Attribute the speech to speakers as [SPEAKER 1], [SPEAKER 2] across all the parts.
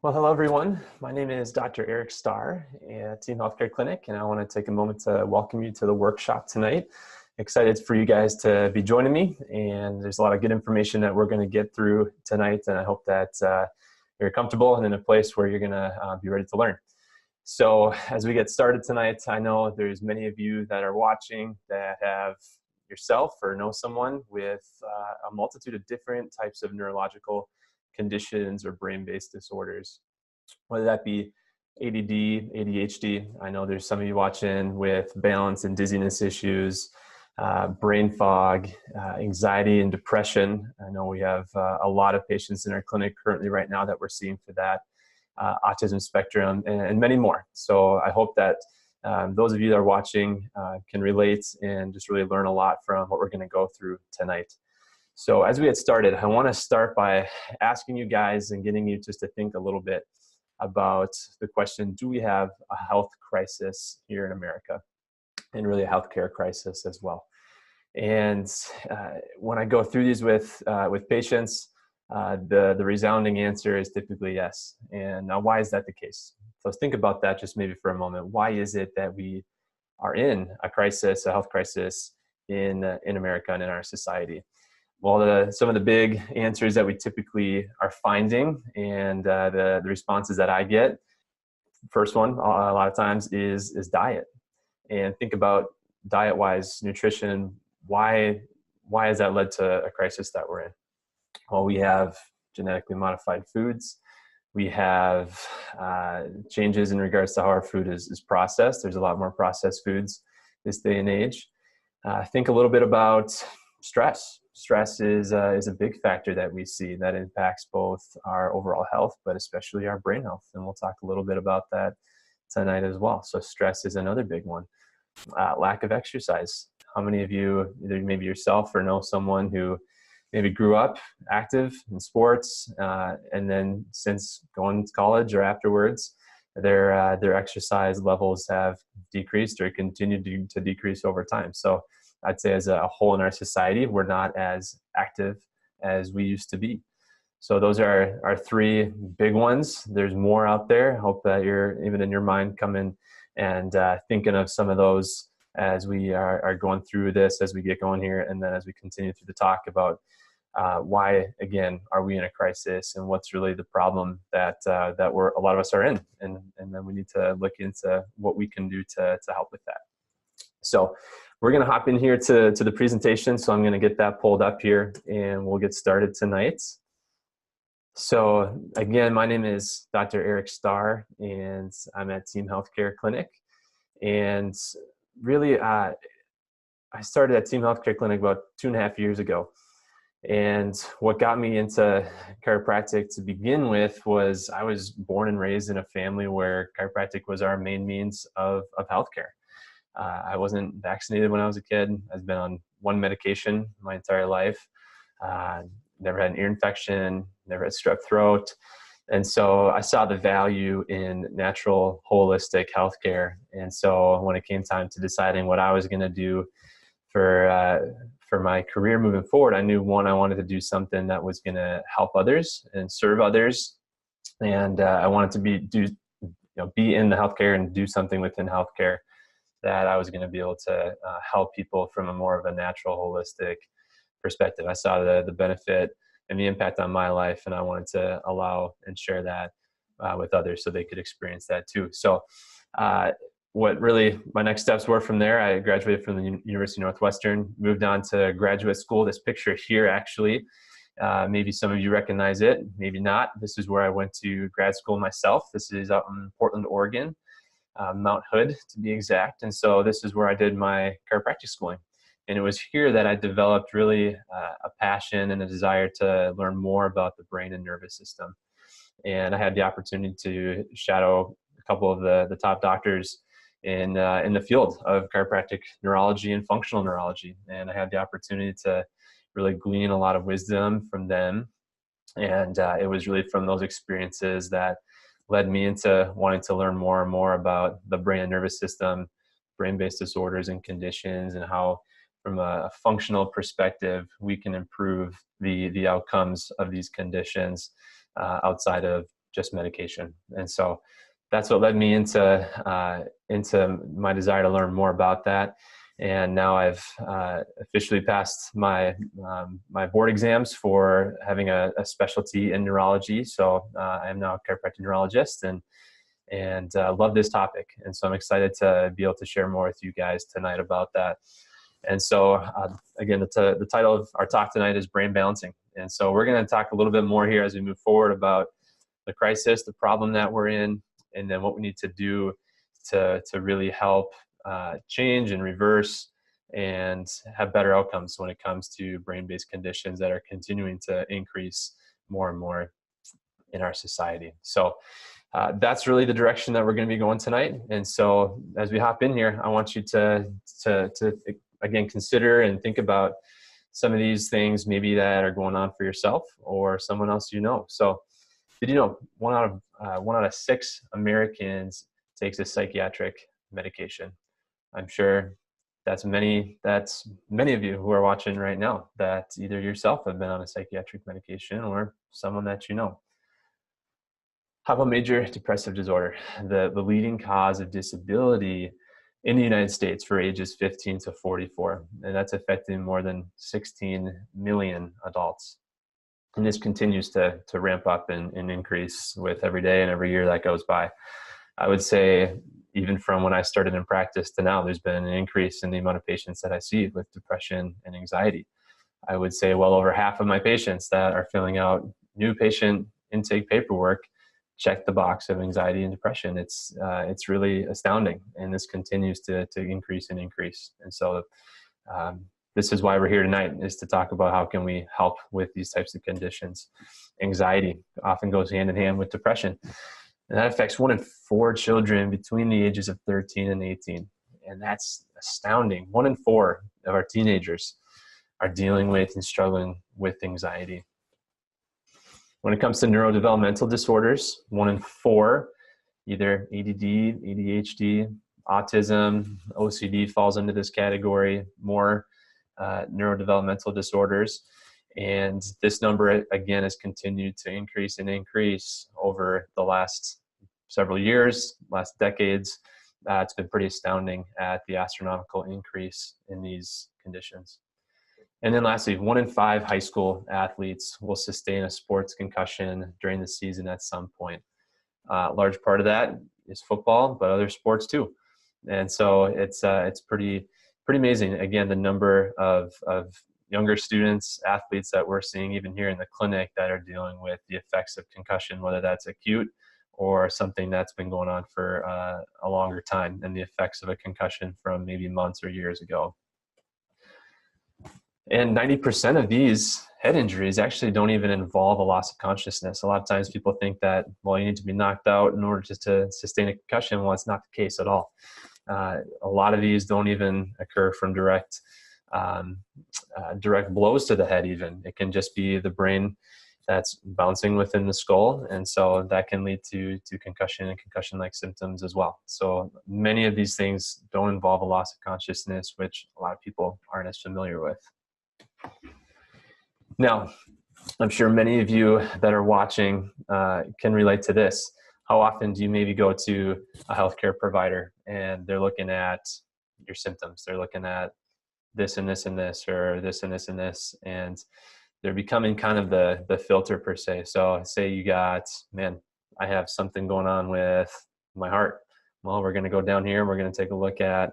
[SPEAKER 1] Well, hello everyone. My name is Dr. Erik Starr at Team Healthcare Clinic, and I want to take a moment to welcome you to the workshop tonight. Excited for you guys to be joining me, and there's a lot of good information that we're going to get through tonight, and I hope that you're comfortable and in a place where you're going to be ready to learn. So as we get started tonight, I know there's many of you that are watching that have yourself or know someone with a multitude of different types of neurological conditions or brain-based disorders, whether that be ADD, ADHD. I know there's some of you watching with balance and dizziness issues, brain fog, anxiety and depression. I know we have a lot of patients in our clinic currently right now that we're seeing for that, autism spectrum, and many more. So I hope that those of you that are watching can relate and just really learn a lot from what we're going to go through tonight. So as we get started, I want to start by asking you guys and getting you just to think a little bit about the question, do we have a health crisis here in America? And really a healthcare crisis as well. And when I go through these with patients, the resounding answer is typically yes. And now why is that the case? So let's think about that just maybe for a moment. Why is it that we are in a crisis, a health crisis in America and in our society? Well, some of the big answers that we typically are finding and the responses that I get, first one a lot of times is diet. And think about diet-wise, nutrition, why has that led to a crisis that we're in? Well, we have genetically modified foods. We have changes in regards to how our food is processed. There's a lot more processed foods this day and age. Think a little bit about stress. Stress is a big factor that we see that impacts both our overall health, but especially our brain health. And we'll talk a little bit about that tonight as well. So stress is another big one. Lack of exercise. How many of you, either maybe yourself or know someone who maybe grew up active in sports, and then since going to college or afterwards, their exercise levels have decreased or continued to decrease over time. So I'd say as a whole in our society, we're not as active as we used to be. So those are our three big ones. There's more out there. I hope that you're, even in your mind, coming and thinking of some of those as we are going through this, as we get going here, and then as we continue through the talk about why, again, are we in a crisis and what's really the problem that a lot of us are in. And then we need to look into what we can do to help with that. So we're going to hop in here to the presentation. So I'm going to get that pulled up here and we'll get started tonight. So again, my name is Dr. Erik Starr and I'm at Team Healthcare Clinic. And really, I started at Team Healthcare Clinic about 2.5 years ago. And what got me into chiropractic to begin with was I was born and raised in a family where chiropractic was our main means of healthcare. I wasn't vaccinated when I was a kid. I've been on one medication my entire life. Never had an ear infection, never had strep throat. And so I saw the value in natural, holistic healthcare. And so when it came time to deciding what I was going to do for my career moving forward, I knew, one, I wanted to do something that was going to help others and serve others. And I wanted to be in the healthcare and do something within healthcare that I was going to be able to help people from a more of a natural, holistic perspective. I saw the benefit and the impact on my life, and I wanted to allow and share that with others so they could experience that too. So what really my next steps were from there, I graduated from the University of Northwestern, moved on to graduate school. This picture here, actually, maybe some of you recognize it, maybe not. This is where I went to grad school myself. This is out in Portland, Oregon. Mount Hood to be exact. And so this is where I did my chiropractic schooling. And it was here that I developed really a passion and a desire to learn more about the brain and nervous system. And I had the opportunity to shadow a couple of the top doctors in the field of chiropractic neurology and functional neurology. And I had the opportunity to really glean a lot of wisdom from them. And it was really from those experiences that led me into wanting to learn more and more about the brain and nervous system, brain-based disorders and conditions, and how from a functional perspective we can improve the outcomes of these conditions outside of just medication. And so that's what led me into my desire to learn more about that. And now I've officially passed my my board exams for having a specialty in neurology. So I am now a chiropractic neurologist, and love this topic. And so I'm excited to be able to share more with you guys tonight about that. And so again, the title of our talk tonight is brain balancing. And so we're going to talk a little bit more here as we move forward about the crisis, the problem that we're in, and then what we need to do to really help change and reverse and have better outcomes when it comes to brain-based conditions that are continuing to increase more and more in our society. So that's really the direction that we're going to be going tonight. And so as we hop in here, I want you to again, consider and think about some of these things maybe that are going on for yourself or someone else you know. So did you know one out of 6 Americans takes a psychiatric medication? I'm sure that's many of you who are watching right now that either yourself have been on a psychiatric medication or someone that you know. How about major depressive disorder? The leading cause of disability in the United States for ages 15 to 44, and that's affecting more than 16 million adults. And this continues to ramp up and increase with every day and every year that goes by. I would say even from when I started in practice to now, there's been an increase in the amount of patients that I see with depression and anxiety. I would say well over half of my patients that are filling out new patient intake paperwork check the box of anxiety and depression. It's really astounding, and this continues to increase and increase. And so this is why we're here tonight, is to talk about how can we help with these types of conditions. Anxiety often goes hand in hand with depression, and that affects 1 in 4 children between the ages of 13 and 18. And that's astounding. 1 in 4 of our teenagers are dealing with and struggling with anxiety. When it comes to neurodevelopmental disorders, 1 in 4, either ADD, ADHD, autism, OCD falls into this category, more neurodevelopmental disorders. And this number, again, has continued to increase and increase over the last several years, last decades. It's been pretty astounding at the astronomical increase in these conditions. And then lastly, 1 in 5 high school athletes will sustain a sports concussion during the season at some point. A large part of that is football, but other sports too. And so it's pretty amazing. Again, the number of younger students, athletes that we're seeing even here in the clinic that are dealing with the effects of concussion, whether that's acute or something that's been going on for a longer time, and the effects of a concussion from maybe months or years ago. And 90% of these head injuries actually don't even involve a loss of consciousness. A lot of times people think that, well, you need to be knocked out in order just to sustain a concussion. Well, it's not the case at all. A lot of these don't even occur from direct blows to the head even. It can just be the brain that's bouncing within the skull. And so that can lead to concussion and concussion-like symptoms as well. So many of these things don't involve a loss of consciousness, which a lot of people aren't as familiar with. Now, I'm sure many of you that are watching can relate to this. How often do you maybe go to a healthcare provider and they're looking at your symptoms? They're looking at this and this and this, or this and this and this, and they're becoming kind of the filter per se. So say you got, man, I have something going on with my heart. Well, we're going to go down here and we're going to take a look at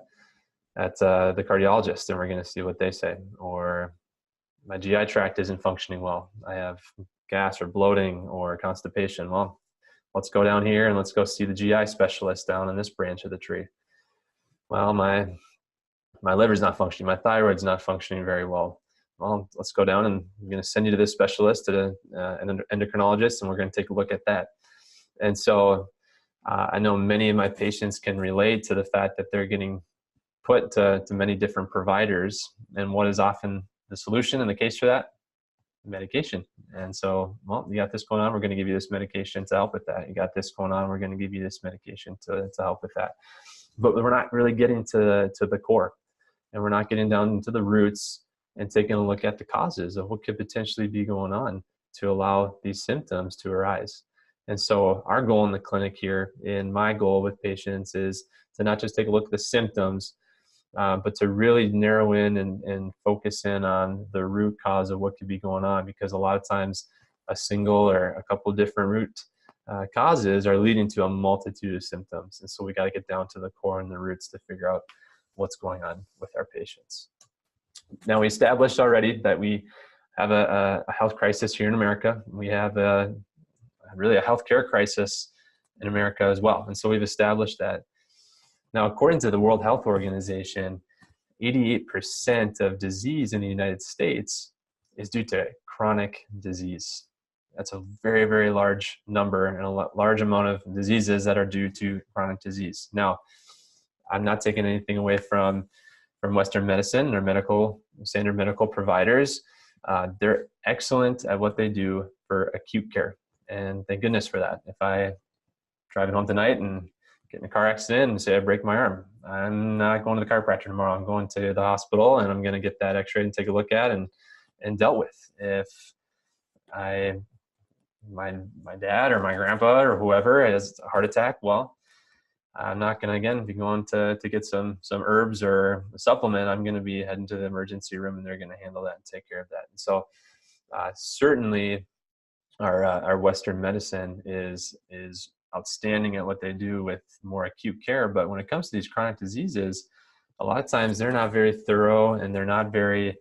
[SPEAKER 1] the cardiologist, and we're going to see what they say. Or my GI tract isn't functioning well. I have gas or bloating or constipation. Well, let's go down here and let's go see the GI specialist down in this branch of the tree. Well, my liver's not functioning. My thyroid's not functioning very well. Well, let's go down, and I'm going to send you to this specialist, to an endocrinologist, and we're going to take a look at that. And so I know many of my patients can relate to the fact that they're getting put to many different providers. And what is often the solution in the case for that? Medication. And so, well, you got this going on, we're going to give you this medication to help with that. You got this going on, we're going to give you this medication to help with that. But we're not really getting to the core, and we're not getting down into the roots and taking a look at the causes of what could potentially be going on to allow these symptoms to arise. And so our goal in the clinic here, and my goal with patients, is to not just take a look at the symptoms, but to really narrow in and focus in on the root cause of what could be going on, because a lot of times a single or a couple of different root causes are leading to a multitude of symptoms. And so we got to get down to the core and the roots to figure out what's going on with our patients. Now, we established already that we have a health crisis here in America. We have really a healthcare crisis in America as well. And so we've established that. Now, according to the World Health Organization, 88% of disease in the United States is due to chronic disease. That's a very, very large number, and a large amount of diseases that are due to chronic disease. Now, I'm not taking anything away from Western medicine or standard medical providers. They're excellent at what they do for acute care, and thank goodness for that. If I driving home tonight and get in a car accident and say I break my arm, I'm not going to the chiropractor tomorrow. I'm going to the hospital, and I'm going to get that x-ray and take a look at and dealt with. If my dad or my grandpa or whoever has a heart attack, well, I'm not going to, again, be going to get some herbs or a supplement. I'm going to be heading to the emergency room, and they're going to handle that and take care of that. And so certainly our Western medicine is outstanding at what they do with more acute care. But when it comes to these chronic diseases, a lot of times they're not very thorough, and they're not very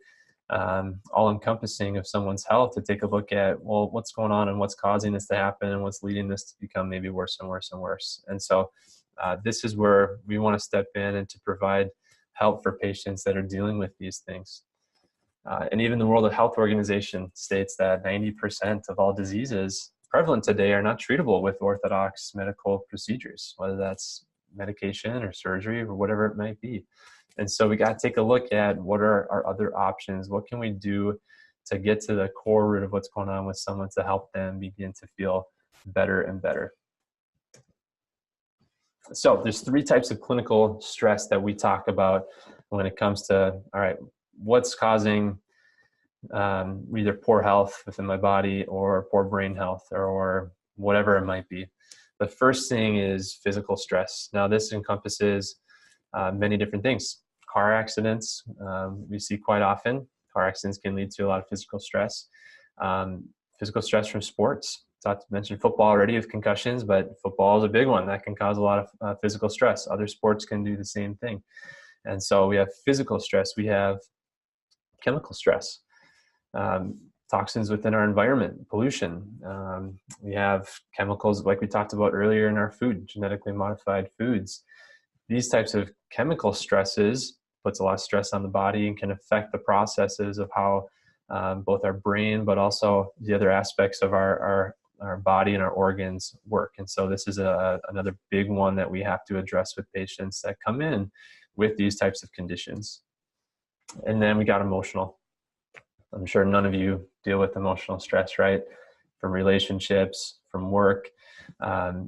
[SPEAKER 1] all-encompassing of someone's health to take a look at, well, what's going on and what's causing this to happen and what's leading this to become maybe worse and worse and worse. And so this is where we want to step in and to provide help for patients that are dealing with these things. And even the World Health Organization states that 90% of all diseases prevalent today are not treatable with orthodox medical procedures, whether that's medication or surgery or whatever it might be. And so we got to take a look at what are our other options. What can we do to get to the core root of what's going on with someone to help them begin to feel better and better. So there's 3 types of clinical stress that we talk about when it comes to, all right, what's causing either poor health within my body or poor brain health or whatever it might be. The first thing is physical stress. Now, this encompasses many different things. Car accidents, we see quite often. Car accidents can lead to a lot of physical stress. Physical stress from sports. Mentioned football already with concussions, but football is a big one. That can cause a lot of physical stress. Other sports can do the same thing. And so we have physical stress. We have chemical stress. Toxins within our environment, pollution. We have chemicals like we talked about earlier in our food, genetically modified foods. These types of chemical stresses puts a lot of stress on the body and can affect the processes of how both our brain, but also the other aspects of our body and our organs work. And so this is another big one that we have to address with patients that come in with these types of conditions. And then we got emotional. I'm sure none of you deal with emotional stress, right? From relationships, from work.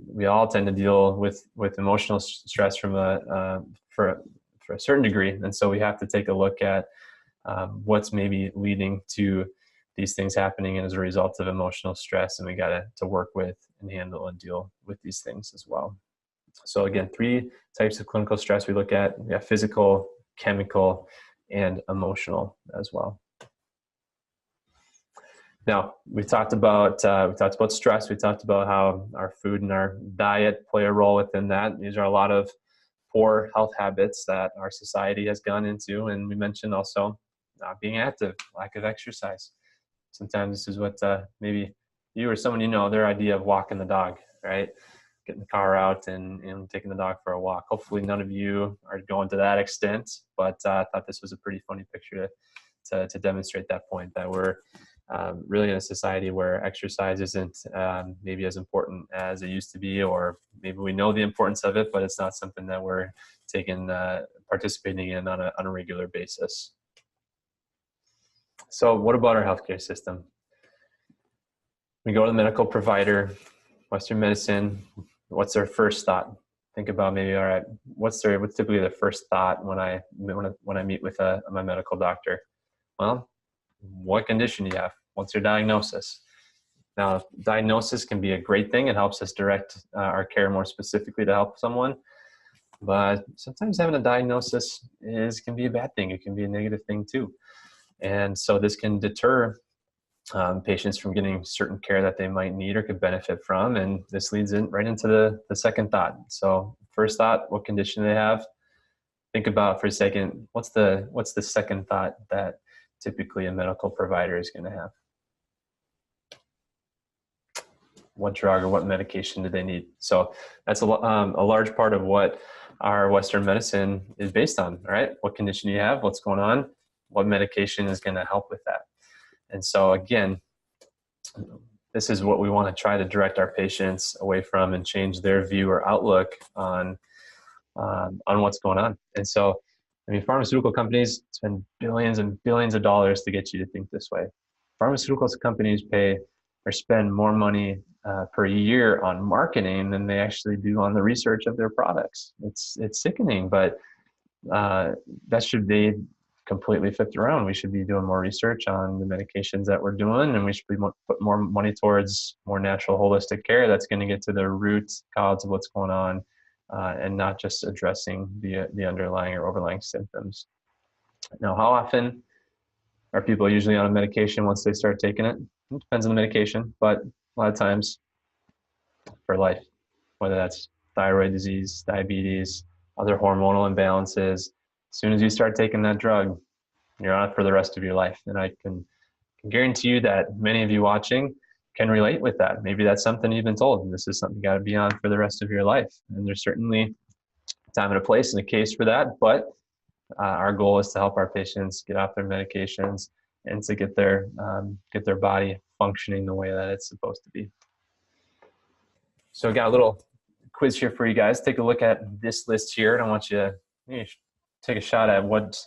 [SPEAKER 1] We all tend to deal with emotional stress for a certain degree. And so we have to take a look at what's maybe leading to these things happening as a result of emotional stress. And we got to work with and handle and deal with these things as well. So again, 3 types of clinical stress we look at. We have physical, chemical, and emotional as well. Now, we talked about stress. We talked about how our food and our diet play a role within that. These are a lot of poor health habits that our society has gone into. And we mentioned also not being active, lack of exercise. Sometimes this is what maybe you or someone you know, their idea of walking the dog, right? Getting the car out and taking the dog for a walk. Hopefully none of you are going to that extent, but I thought this was a pretty funny picture to demonstrate that point, that we're really in a society where exercise isn't maybe as important as it used to be, or maybe we know the importance of it, but it's not something that we're participating in on a regular basis. So what about our healthcare system? We go to the medical provider, Western medicine. What's their first thought? Think about maybe, all right, what's typically their first thought when I meet with my medical doctor? Well, what condition do you have? What's your diagnosis? Now, diagnosis can be a great thing. It helps us direct our care more specifically to help someone. But sometimes having a diagnosis can be a bad thing. It can be a negative thing too. And so this can deter patients from getting certain care that they might need or could benefit from. And this leads right into the second thought. So first thought, what condition do they have? Think about for a second, what's the second thought that typically a medical provider is going to have? What drug or what medication do they need? So that's a large part of what our Western medicine is based on, right? What condition do you have? What's going on? What medication is going to help with that? And so again, this is what we want to try to direct our patients away from and change their view or outlook on what's going on. And so, I mean, pharmaceutical companies spend billions and billions of dollars to get you to think this way. Pharmaceutical companies pay or spend more money per year on marketing than they actually do on the research of their products. It's sickening, but that should be completely flipped around. We should be doing more research on the medications that we're doing, and we should be put more money towards more natural, holistic care that's going to get to the root cause of what's going on, and not just addressing the underlying or overlying symptoms. Now, how often are people usually on a medication once they start taking it? It depends on the medication, but a lot of times for life, whether that's thyroid disease, diabetes, other hormonal imbalances. As soon as you start taking that drug, you're on it for the rest of your life. And I can guarantee you that many of you watching can relate with that. Maybe that's something you've been told, and this is something you got to be on for the rest of your life. And there's certainly a time and a place and a case for that, but our goal is to help our patients get off their medications and to get their body functioning the way that it's supposed to be. So I got a little quiz here for you guys. Take a look at this list here, and I want you to take a shot at what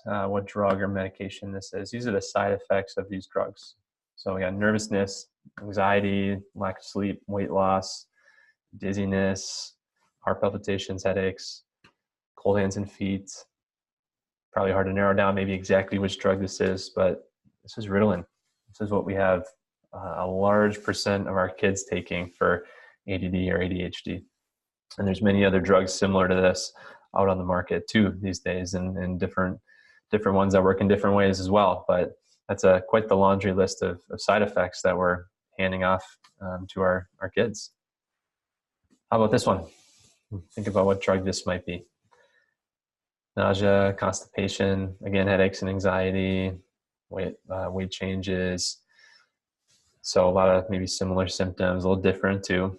[SPEAKER 1] drug or medication this is. These are the side effects of these drugs. So we got nervousness, anxiety, lack of sleep, weight loss, dizziness, heart palpitations, headaches, cold hands and feet. Probably hard to narrow down maybe exactly which drug this is, but this is Ritalin. This is what we have a large percent of our kids taking for ADD or ADHD. And there's many other drugs similar to this out on the market too these days, and different ones that work in different ways as well. But that's quite the laundry list of side effects that we're handing off to our kids. How about this one? Think about what drug this might be. Nausea, constipation, again, headaches and anxiety, weight changes. So a lot of maybe similar symptoms, a little different too.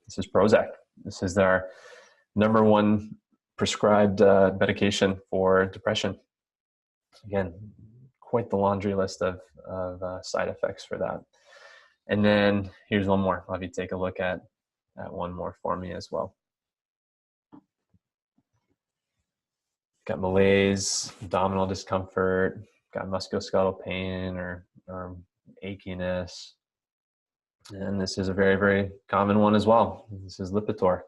[SPEAKER 1] This is Prozac. This is our number one prescribed medication for depression. Again, quite the laundry list of side effects for that. And then here's one more. I'll have you take a look at one more for me as well. Got malaise, abdominal discomfort, got musculoskeletal pain or achiness. And this is a very, very common one as well. This is Lipitor.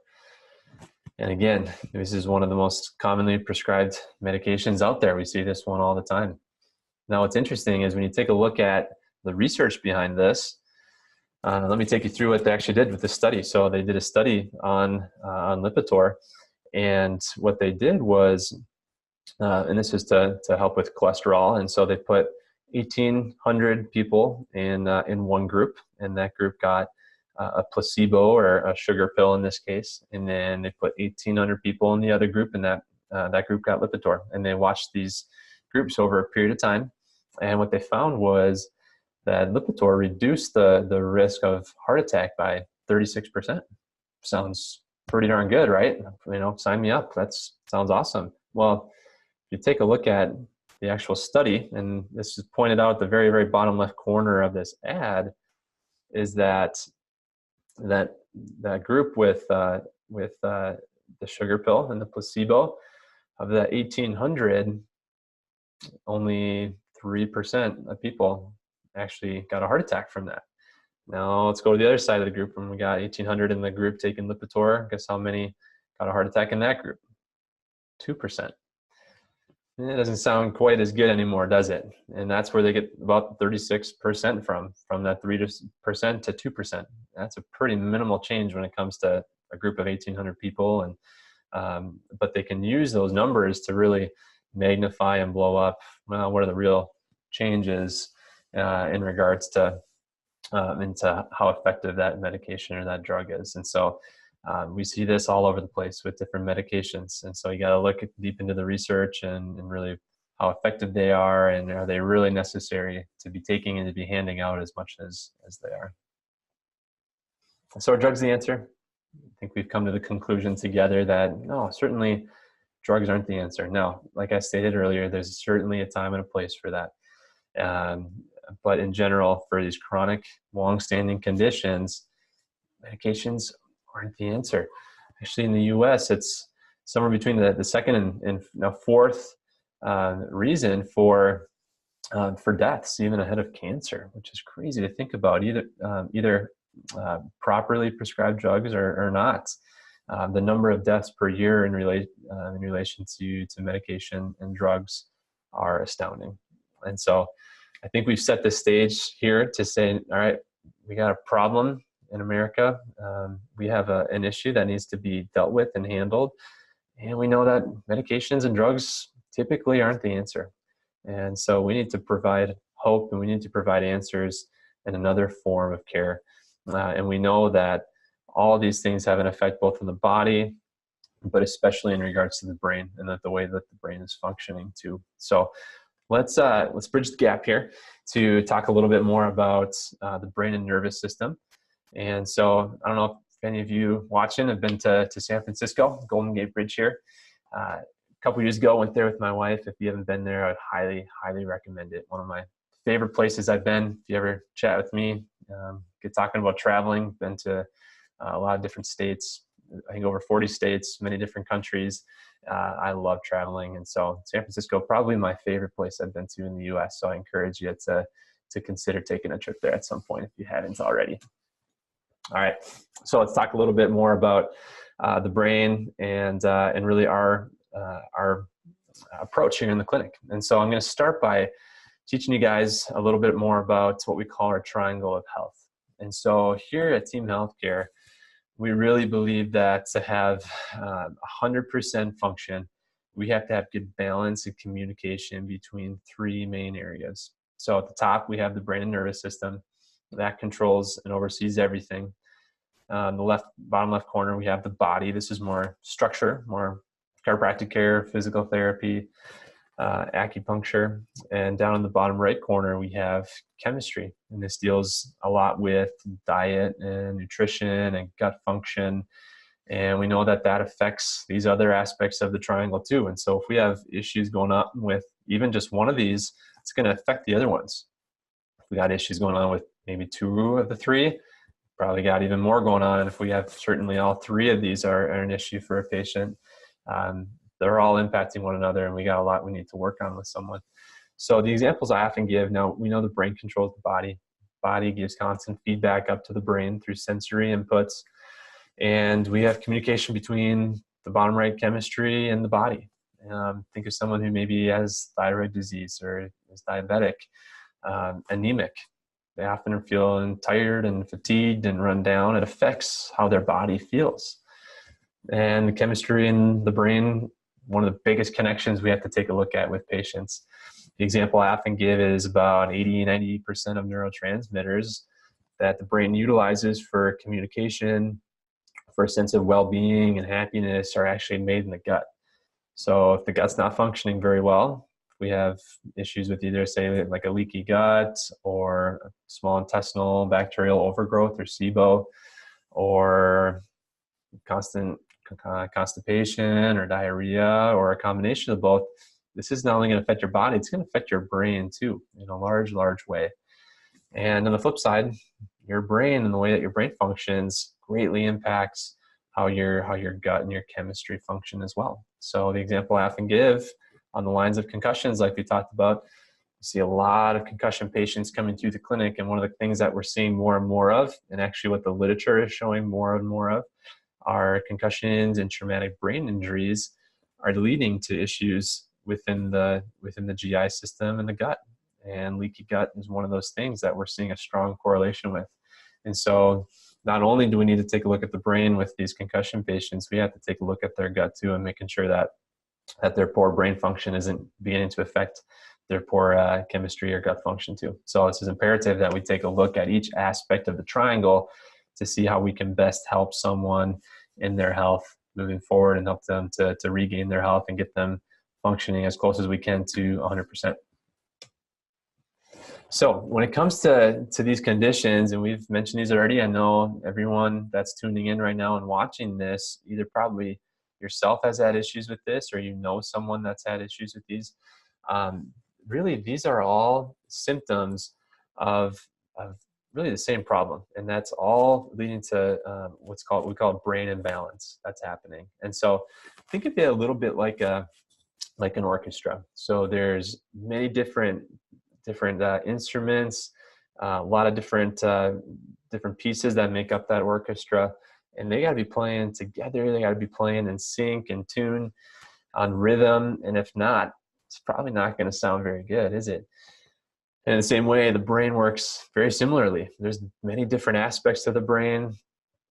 [SPEAKER 1] And again, this is one of the most commonly prescribed medications out there. We see this one all the time. Now, what's interesting is when you take a look at the research behind this, let me take you through what they actually did with this study. So they did a study on Lipitor, and what they did was, and this is to help with cholesterol, and so they put 1,800 people in one group, and that group got a placebo or a sugar pill in this case, and then they put 1,800 people in the other group, and that group got Lipitor. And they watched these groups over a period of time, and what they found was that Lipitor reduced the risk of heart attack by 36%. Sounds pretty darn good, right? Sign me up. That sounds awesome. Well, if you take a look at the actual study, and this is pointed out at the very, very bottom left corner of this ad, is that group with the sugar pill and the placebo, of the 1,800, only 3% of people actually got a heart attack from that. Now let's go to the other side of the group. When we got 1,800 in the group taking Lipitor, guess how many got a heart attack in that group? 2%. It doesn't sound quite as good anymore, does it? And that's where they get about 36% from that 3% to 2%. That's a pretty minimal change when it comes to a group of 1,800 people. And but they can use those numbers to really magnify and blow up, well, what are the real changes in regards to into how effective that medication or that drug is. And so we see this all over the place with different medications. And so you got to look deep into the research and really how effective they are, and are they really necessary to be taking and to be handing out as much as they are. So are drugs the answer? I think we've come to the conclusion together that no, certainly drugs aren't the answer. No, like I stated earlier, there's certainly a time and a place for that. But in general, for these chronic, long-standing conditions, medications aren't the answer. Actually, in the U.S., it's somewhere between the second and fourth reason for deaths, even ahead of cancer, which is crazy to think about. Either properly prescribed drugs or not. The number of deaths per year in relation to medication and drugs are astounding. And so I think we've set the stage here to say, all right, we got a problem in America. We have an issue that needs to be dealt with and handled. And we know that medications and drugs typically aren't the answer. And so we need to provide hope, and we need to provide answers in another form of care. And we know that all of these things have an effect both on the body, but especially in regards to the brain and the way that the brain is functioning too. So let's bridge the gap here to talk a little bit more about the brain and nervous system. And so I don't know if any of you watching have been to San Francisco, Golden Gate Bridge here. A couple years ago, went there with my wife. If you haven't been there, I'd highly recommend it. One of my favorite places I've been. If you ever chat with me, get talking about traveling, been to a lot of different states, I think over 40 states, many different countries. I love traveling. And so San Francisco, probably my favorite place I've been to in the US. So I encourage you to consider taking a trip there at some point if you haven't already. All right, so let's talk a little bit more about the brain and really our approach here in the clinic. And so I'm going to start by teaching you guys a little bit more about what we call our triangle of health. And so here at Team Healthcare, we really believe that to have 100% function, we have to have good balance and communication between three main areas. So at the top, we have the brain and nervous system that controls and oversees everything. The bottom left corner, we have the body. This is more structure, more chiropractic care, physical therapy, acupuncture. And down in the bottom right corner, we have chemistry. And this deals a lot with diet and nutrition and gut function. And we know that affects these other aspects of the triangle too. And so if we have issues going on with even just one of these, it's going to affect the other ones. If we got issues going on with maybe two of the three, probably got even more going on. And if we have certainly all three of these are an issue for a patient, they're all impacting one another, and we got a lot we need to work on with someone. So the examples I often give, now we know the brain controls the body. Body gives constant feedback up to the brain through sensory inputs. And we have communication between the bottom right chemistry and the body. Think of someone who maybe has thyroid disease or is diabetic, anemic. They often are feeling tired and fatigued and run down. It affects how their body feels. And the chemistry in the brain, one of the biggest connections we have to take a look at with patients. The example I often give is about 80-90% of neurotransmitters that the brain utilizes for communication, for a sense of well-being and happiness, are actually made in the gut. So if the gut's not functioning very well, we have issues with either, say, like a leaky gut or small intestinal bacterial overgrowth or SIBO, or constant constipation or diarrhea, or a combination of both. This is not only going to affect your body, it's going to affect your brain too in a large way. And on the flip side, your brain and the way that your brain functions greatly impacts how your gut and your chemistry function as well. So the example I often give on the lines of concussions, like we talked about, you see a lot of concussion patients coming through the clinic, and one of the things that we're seeing more and more of, and actually what the literature is showing more and more of, are concussions and traumatic brain injuries are leading to issues within the GI system and the gut. And leaky gut is one of those things that we're seeing a strong correlation with. And so not only do we need to take a look at the brain with these concussion patients, we have to take a look at their gut too, and making sure that their poor brain function isn't beginning to affect their poor chemistry or gut function too. So it's imperative that we take a look at each aspect of the triangle to see how we can best help someone in their health moving forward and help them to regain their health and get them functioning as close as we can to 100%. So when it comes to these conditions, and we've mentioned these already, I know everyone that's tuning in right now and watching this, either probably yourself has had issues with this, or you know someone that's had issues with these. Really, these are all symptoms of really the same problem, and that's all leading to we call brain imbalance that's happening. And so think of it a little bit like an orchestra. So there's many different instruments, a lot of different pieces that make up that orchestra, and they got to be playing together. They got to be playing in sync and tune on rhythm, and if not, it's probably not going to sound very good, is it? In the same way, the brain works very similarly. There's many different aspects to the brain.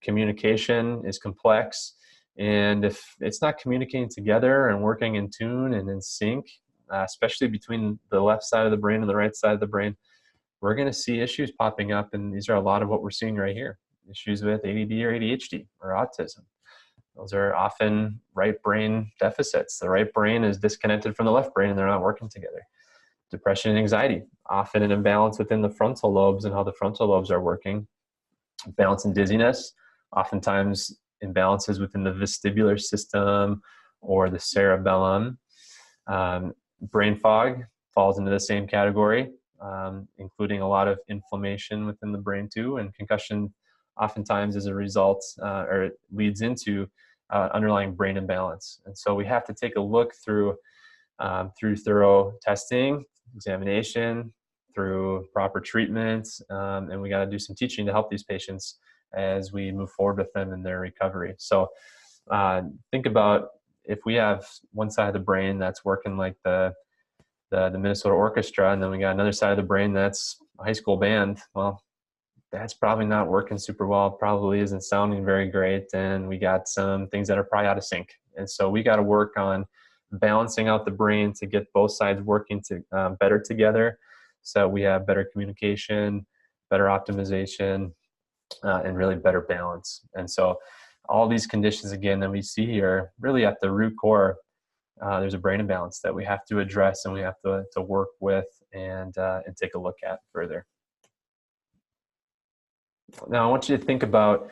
[SPEAKER 1] Communication is complex, and if it's not communicating together and working in tune and in sync, especially between the left side of the brain and the right side of the brain, we're going to see issues popping up, and these are a lot of what we're seeing right here. Issues with ADD or ADHD or autism. Those are often right brain deficits. The right brain is disconnected from the left brain and they're not working together. Depression and anxiety, often an imbalance within the frontal lobes and how the frontal lobes are working. Balance and dizziness, oftentimes imbalances within the vestibular system or the cerebellum. Brain fog falls into the same category, including a lot of inflammation within the brain too, and concussion oftentimes as a result or it leads into underlying brain imbalance. And so we have to take a look through thorough testing, examination, through proper treatments, and we got to do some teaching to help these patients as we move forward with them in their recovery. So think about if we have one side of the brain that's working like the Minnesota Orchestra, and then we got another side of the brain that's a high school band. Well, that's probably not working super well, probably isn't sounding very great, and we got some things that are probably out of sync. And so we got to work on balancing out the brain to get both sides working better together, so we have better communication, better optimization, and really better balance. And so all these conditions, again, that we see here, really at the root core, there's a brain imbalance that we have to address and we have to work with and take a look at further. Now, I want you to think about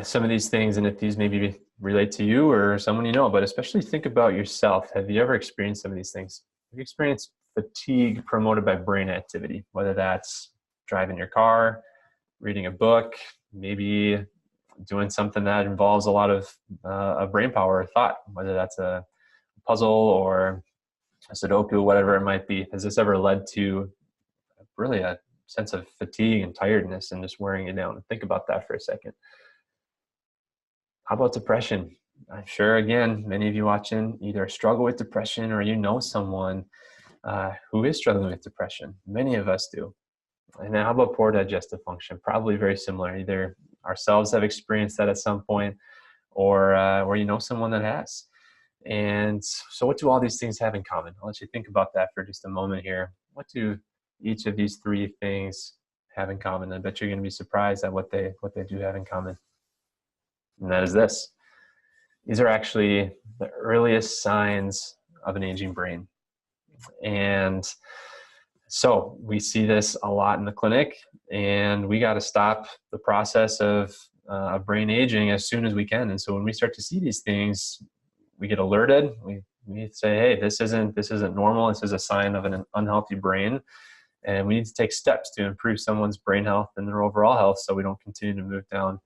[SPEAKER 1] some of these things, and if these maybe relate to you or someone you know, but especially think about yourself. Have you ever experienced some of these things? Have you experienced fatigue promoted by brain activity, whether that's driving your car, reading a book, maybe doing something that involves a lot of brain power or thought, whether that's a puzzle or a Sudoku, whatever it might be? Has this ever led to really a sense of fatigue and tiredness and just wearing you down? Think about that for a second. How about depression? I'm sure, again, many of you watching either struggle with depression or you know someone who is struggling with depression. Many of us do. And then how about poor digestive function? Probably very similar. Either ourselves have experienced that at some point or you know someone that has. And so what do all these things have in common? I'll let you think about that for just a moment here. What do each of these three things have in common? I bet you're going to be surprised at what they do have in common. And that is this. These are actually the earliest signs of an aging brain. And so we see this a lot in the clinic, and we got to stop the process of brain aging as soon as we can. And so when we start to see these things, we get alerted. We say, hey, this isn't normal. This is a sign of an unhealthy brain. And we need to take steps to improve someone's brain health and their overall health so we don't continue to move down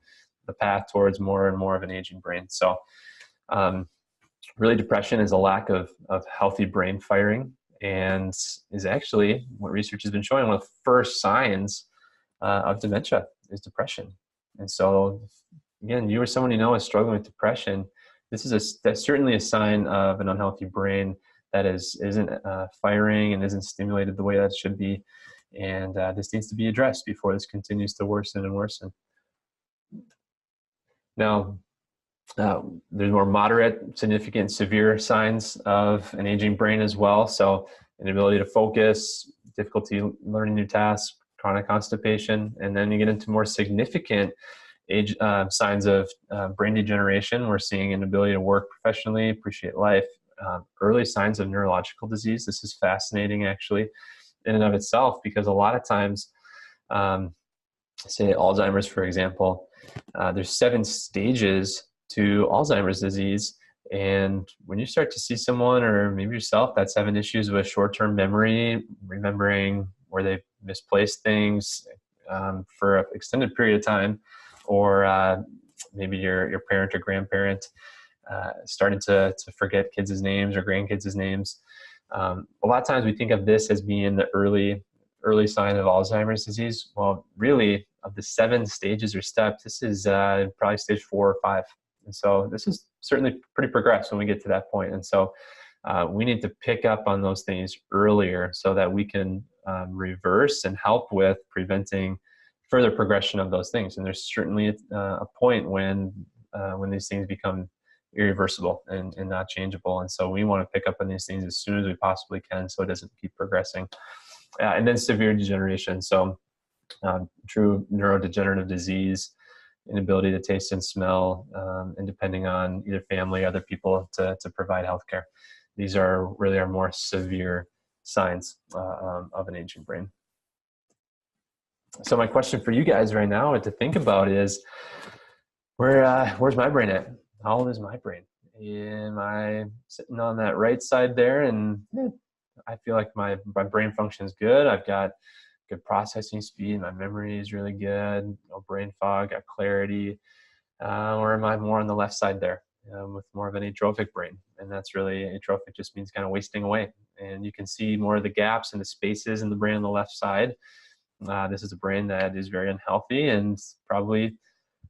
[SPEAKER 1] the path towards more and more of an aging brain. So really, depression is a lack of healthy brain firing, and is actually what research has been showing. One of the first signs of dementia is depression. And so again, you or someone you know is struggling with depression. This is that's certainly a sign of an unhealthy brain that isn't firing and isn't stimulated the way that it should be. And this needs to be addressed before this continues to worsen and worsen. Now, there's more moderate, significant, severe signs of an aging brain as well. So inability to focus, difficulty learning new tasks, chronic constipation, and then you get into more significant signs of brain degeneration. We're seeing inability to work professionally, appreciate life, early signs of neurological disease. This is fascinating, actually, in and of itself, because a lot of times, say Alzheimer's, for example, there's 7 stages to Alzheimer's disease. And when you start to see someone, or maybe yourself, that's having issues with short-term memory, remembering where they misplaced things for an extended period of time, or maybe your parent or grandparent starting to forget kids' names or grandkids' names. A lot of times we think of this as being the early sign of Alzheimer's disease. Well, really, of the 7 stages or steps, this is probably stage 4 or 5. And so this is certainly pretty progressed when we get to that point. And so we need to pick up on those things earlier so that we can reverse and help with preventing further progression of those things. And there's certainly a point when these things become irreversible and not changeable. And so we want to pick up on these things as soon as we possibly can so it doesn't keep progressing. And then severe degeneration. So true neurodegenerative disease, inability to taste and smell, and depending on either family or other people to provide healthcare. These are really our more severe signs of an aging brain. So my question for you guys right now to think about is, where's my brain at? How old is my brain? Am I sitting on that right side there? And I feel like my brain function is good. I've got good processing speed. My memory is really good. No brain fog, got clarity. Or am I more on the left side there with more of an atrophic brain? And that's really, atrophic just means kind of wasting away. And you can see more of the gaps and the spaces in the brain on the left side. This is a brain that is very unhealthy and probably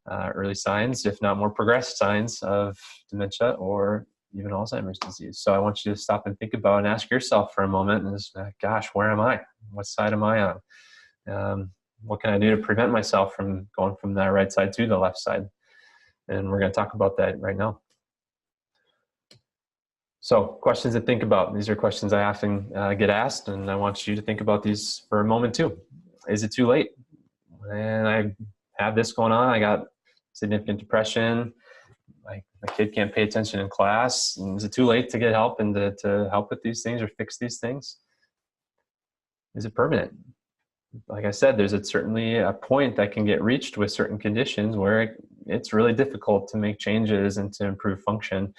[SPEAKER 1] early signs, if not more progressed signs of dementia or even Alzheimer's disease. So I want you to stop and think about and ask yourself for a moment, and just, gosh, where am I? What side am I on? What can I do to prevent myself from going from that right side to the left side? And we're going to talk about that right now. So questions to think about. These are questions I often get asked, and I want you to think about these for a moment too. Is it too late? And I have this going on. I got significant depression. My kid can't pay attention in class. And is it too late to get help and to help with these things or fix these things? Is it permanent? Like I said, there's certainly a point that can get reached with certain conditions where it's really difficult to make changes and to improve function.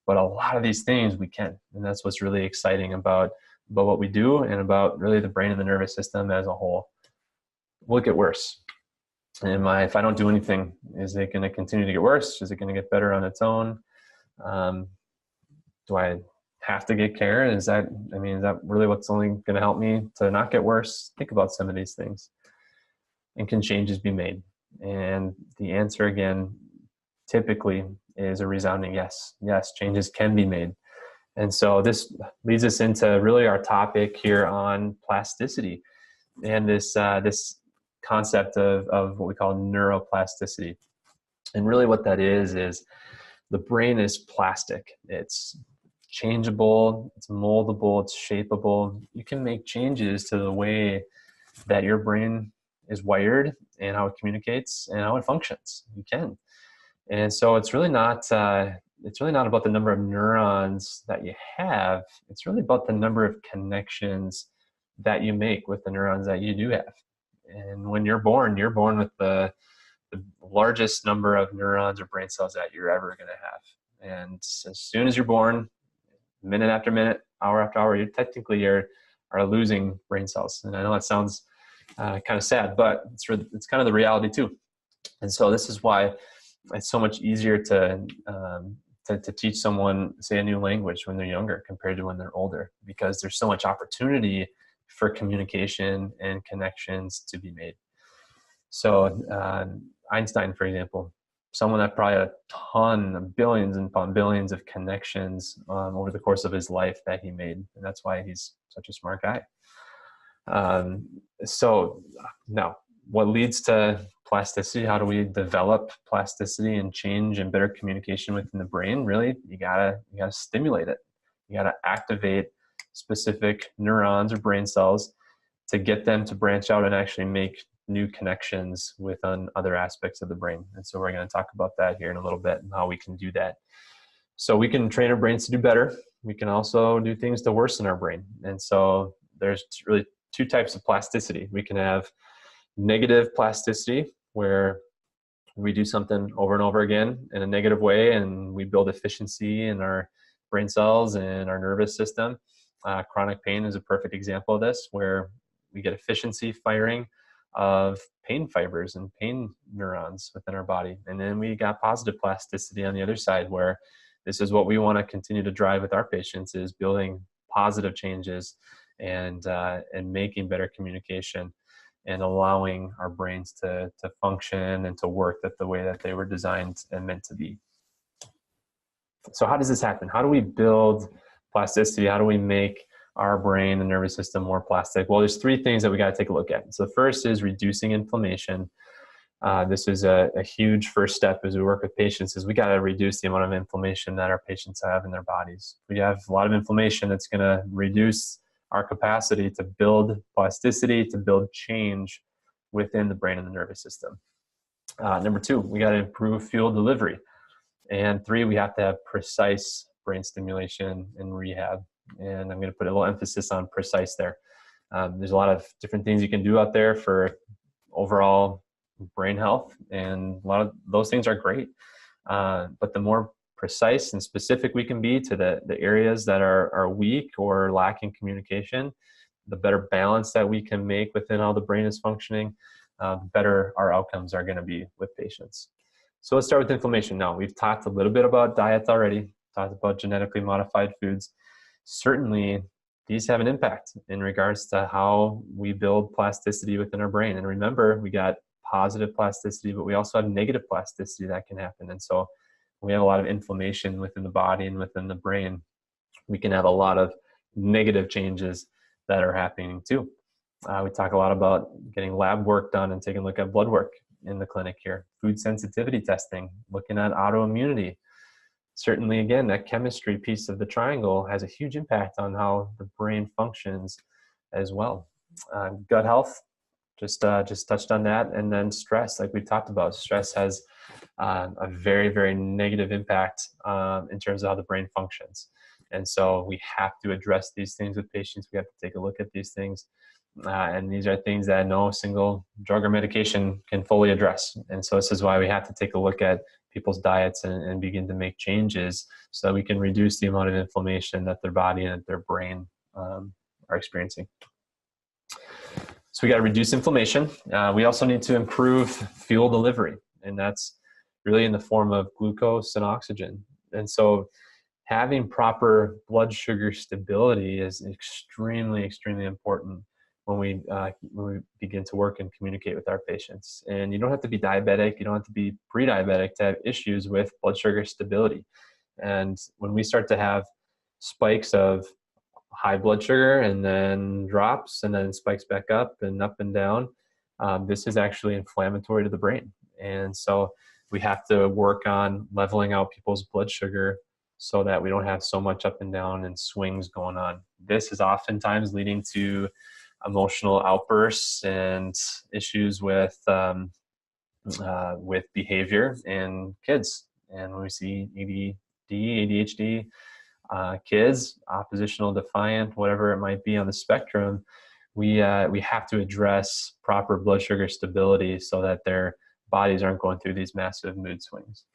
[SPEAKER 1] But a lot of these things we can. And that's what's really exciting about what we do and about really the brain and the nervous system as a whole. Will it get worse? If I don't do anything, is it going to continue to get worse? Is it going to get better on its own? Do I have to get care? Is that really what's only going to help me to not get worse? Think about some of these things. And can changes be made? And the answer, again, typically is a resounding yes. Yes, changes can be made. And so this leads us into really our topic here on plasticity and this concept of what we call neuroplasticity. And really what that is the brain is plastic. It's changeable, it's moldable, it's shapeable. You can make changes to the way that your brain is wired and how it communicates and how it functions. You can. And so it's really not about the number of neurons that you have. It's really about the number of connections that you make with the neurons that you do have. And when you're born with the largest number of neurons or brain cells that you're ever going to have. And as soon as you're born, minute after minute, hour after hour, you are losing brain cells. And I know that sounds kind of sad, but it's kind of the reality too. And so this is why it's so much easier to teach someone, say, a new language when they're younger compared to when they're older, because there's so much opportunity for communication and connections to be made. So Einstein, for example, someone that probably had a ton of billions and upon billions of connections over the course of his life that he made. And that's why he's such a smart guy. So now, what leads to plasticity? How do we develop plasticity and change and better communication within the brain? Really, you gotta stimulate it. You gotta activate specific neurons or brain cells to get them to branch out and actually make new connections within other aspects of the brain. And so we're going to talk about that here in a little bit and how we can do that. So we can train our brains to do better. We can also do things to worsen our brain. And so there's really two types of plasticity. We can have negative plasticity, where we do something over and over again in a negative way, and we build efficiency in our brain cells and our nervous system. Chronic pain is a perfect example of this, where we get efficiency firing of pain fibers and pain neurons within our body. And then we got positive plasticity on the other side, where this is what we want to continue to drive with our patients, is building positive changes and making better communication and allowing our brains to function and to work the way that they were designed and meant to be. So how does this happen? How do we build plasticity? How do we make our brain and nervous system more plastic? Well, there's three things that we got to take a look at. So the first is reducing inflammation. This is a huge first step as we work with patients, is we got to reduce the amount of inflammation that our patients have in their bodies. We have a lot of inflammation that's going to reduce our capacity to build plasticity, to build change within the brain and the nervous system. Number two, we got to improve fuel delivery. And three, we have to have precise brain stimulation and rehab. And I'm going to put a little emphasis on precise there. There's a lot of different things you can do out there for overall brain health, and a lot of those things are great. But the more precise and specific we can be to the areas that are weak or lacking communication, the better balance that we can make within how the brain is functioning, the better our outcomes are going to be with patients. So let's start with inflammation. Now, we've talked a little bit about diets already, talked about genetically modified foods. Certainly, these have an impact in regards to how we build plasticity within our brain. And remember, we got positive plasticity, but we also have negative plasticity that can happen. And so we have a lot of inflammation within the body and within the brain. We can have a lot of negative changes that are happening too. We talk a lot about getting lab work done and taking a look at blood work in the clinic here. Food sensitivity testing, looking at autoimmunity. Certainly, again, that chemistry piece of the triangle has a huge impact on how the brain functions as well. Gut health, just touched on that. And then stress, like we talked about. Stress has a very, very negative impact in terms of how the brain functions. And so we have to address these things with patients. We have to take a look at these things. And these are things that no single drug or medication can fully address. And so this is why we have to take a look at people's diets and begin to make changes so that we can reduce the amount of inflammation that their body and their brain are experiencing. So we got to reduce inflammation. We also need to improve fuel delivery, and that's really in the form of glucose and oxygen. And so having proper blood sugar stability is extremely, extremely important when we begin to work and communicate with our patients. And you don't have to be diabetic, you don't have to be pre-diabetic to have issues with blood sugar stability. And when we start to have spikes of high blood sugar and then drops and then spikes back up and down, this is actually inflammatory to the brain. And so we have to work on leveling out people's blood sugar so that we don't have so much up and down and swings going on. This is oftentimes leading to emotional outbursts and issues with behavior in kids. And when we see ADHD kids, oppositional defiant, whatever it might be on the spectrum, we have to address proper blood sugar stability so that their bodies aren't going through these massive mood swings.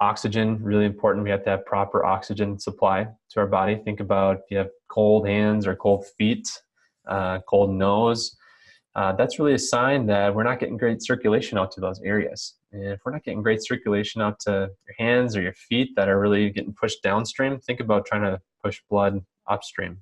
[SPEAKER 1] Oxygen, really important. We have to have proper oxygen supply to our body. Think about if you have cold hands or cold feet, cold nose, that's really a sign that we're not getting great circulation out to those areas. And if we're not getting great circulation out to your hands or your feet that are really getting pushed downstream, think about trying to push blood upstream,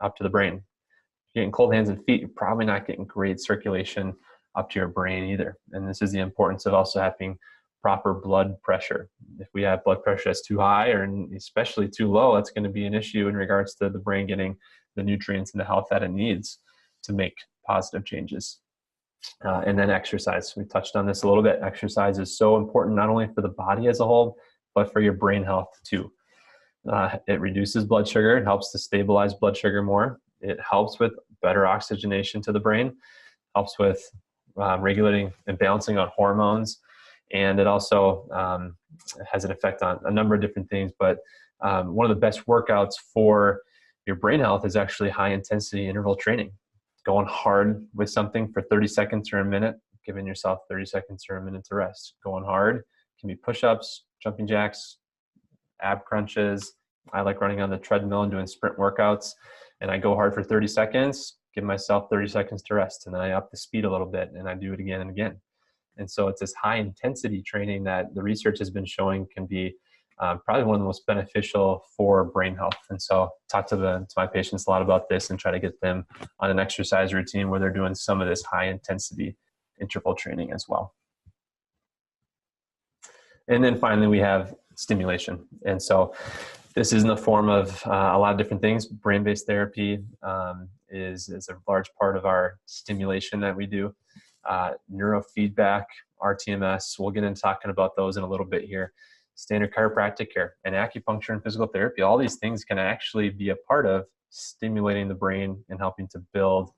[SPEAKER 1] up to the brain. If you're getting cold hands and feet, you're probably not getting great circulation up to your brain either. And this is the importance of also having proper blood pressure. If we have blood pressure that's too high or especially too low, that's going to be an issue in regards to the brain getting the nutrients and the health that it needs to make positive changes. And then exercise. We touched on this a little bit. Exercise is so important, not only for the body as a whole, but for your brain health too. It reduces blood sugar. It helps to stabilize blood sugar more. It helps with better oxygenation to the brain, helps with regulating and balancing on hormones. And it also has an effect on a number of different things. But one of the best workouts for your brain health is actually high intensity interval training. Going hard with something for 30 seconds or a minute, giving yourself 30 seconds or a minute to rest. Going hard can be push-ups, jumping jacks, ab crunches. I like running on the treadmill and doing sprint workouts. And I go hard for 30 seconds, give myself 30 seconds to rest. And then I up the speed a little bit and I do it again and again. And so it's this high intensity training that the research has been showing can be probably one of the most beneficial for brain health. And so talk to my patients a lot about this and try to get them on an exercise routine where they're doing some of this high intensity interval training as well. And then finally, we have stimulation. And so this is in the form of a lot of different things. Brain-based therapy is a large part of our stimulation that we do. Neurofeedback, RTMS, we'll get into talking about those in a little bit here. Standard chiropractic care and acupuncture and physical therapy, all these things can actually be a part of stimulating the brain and helping to build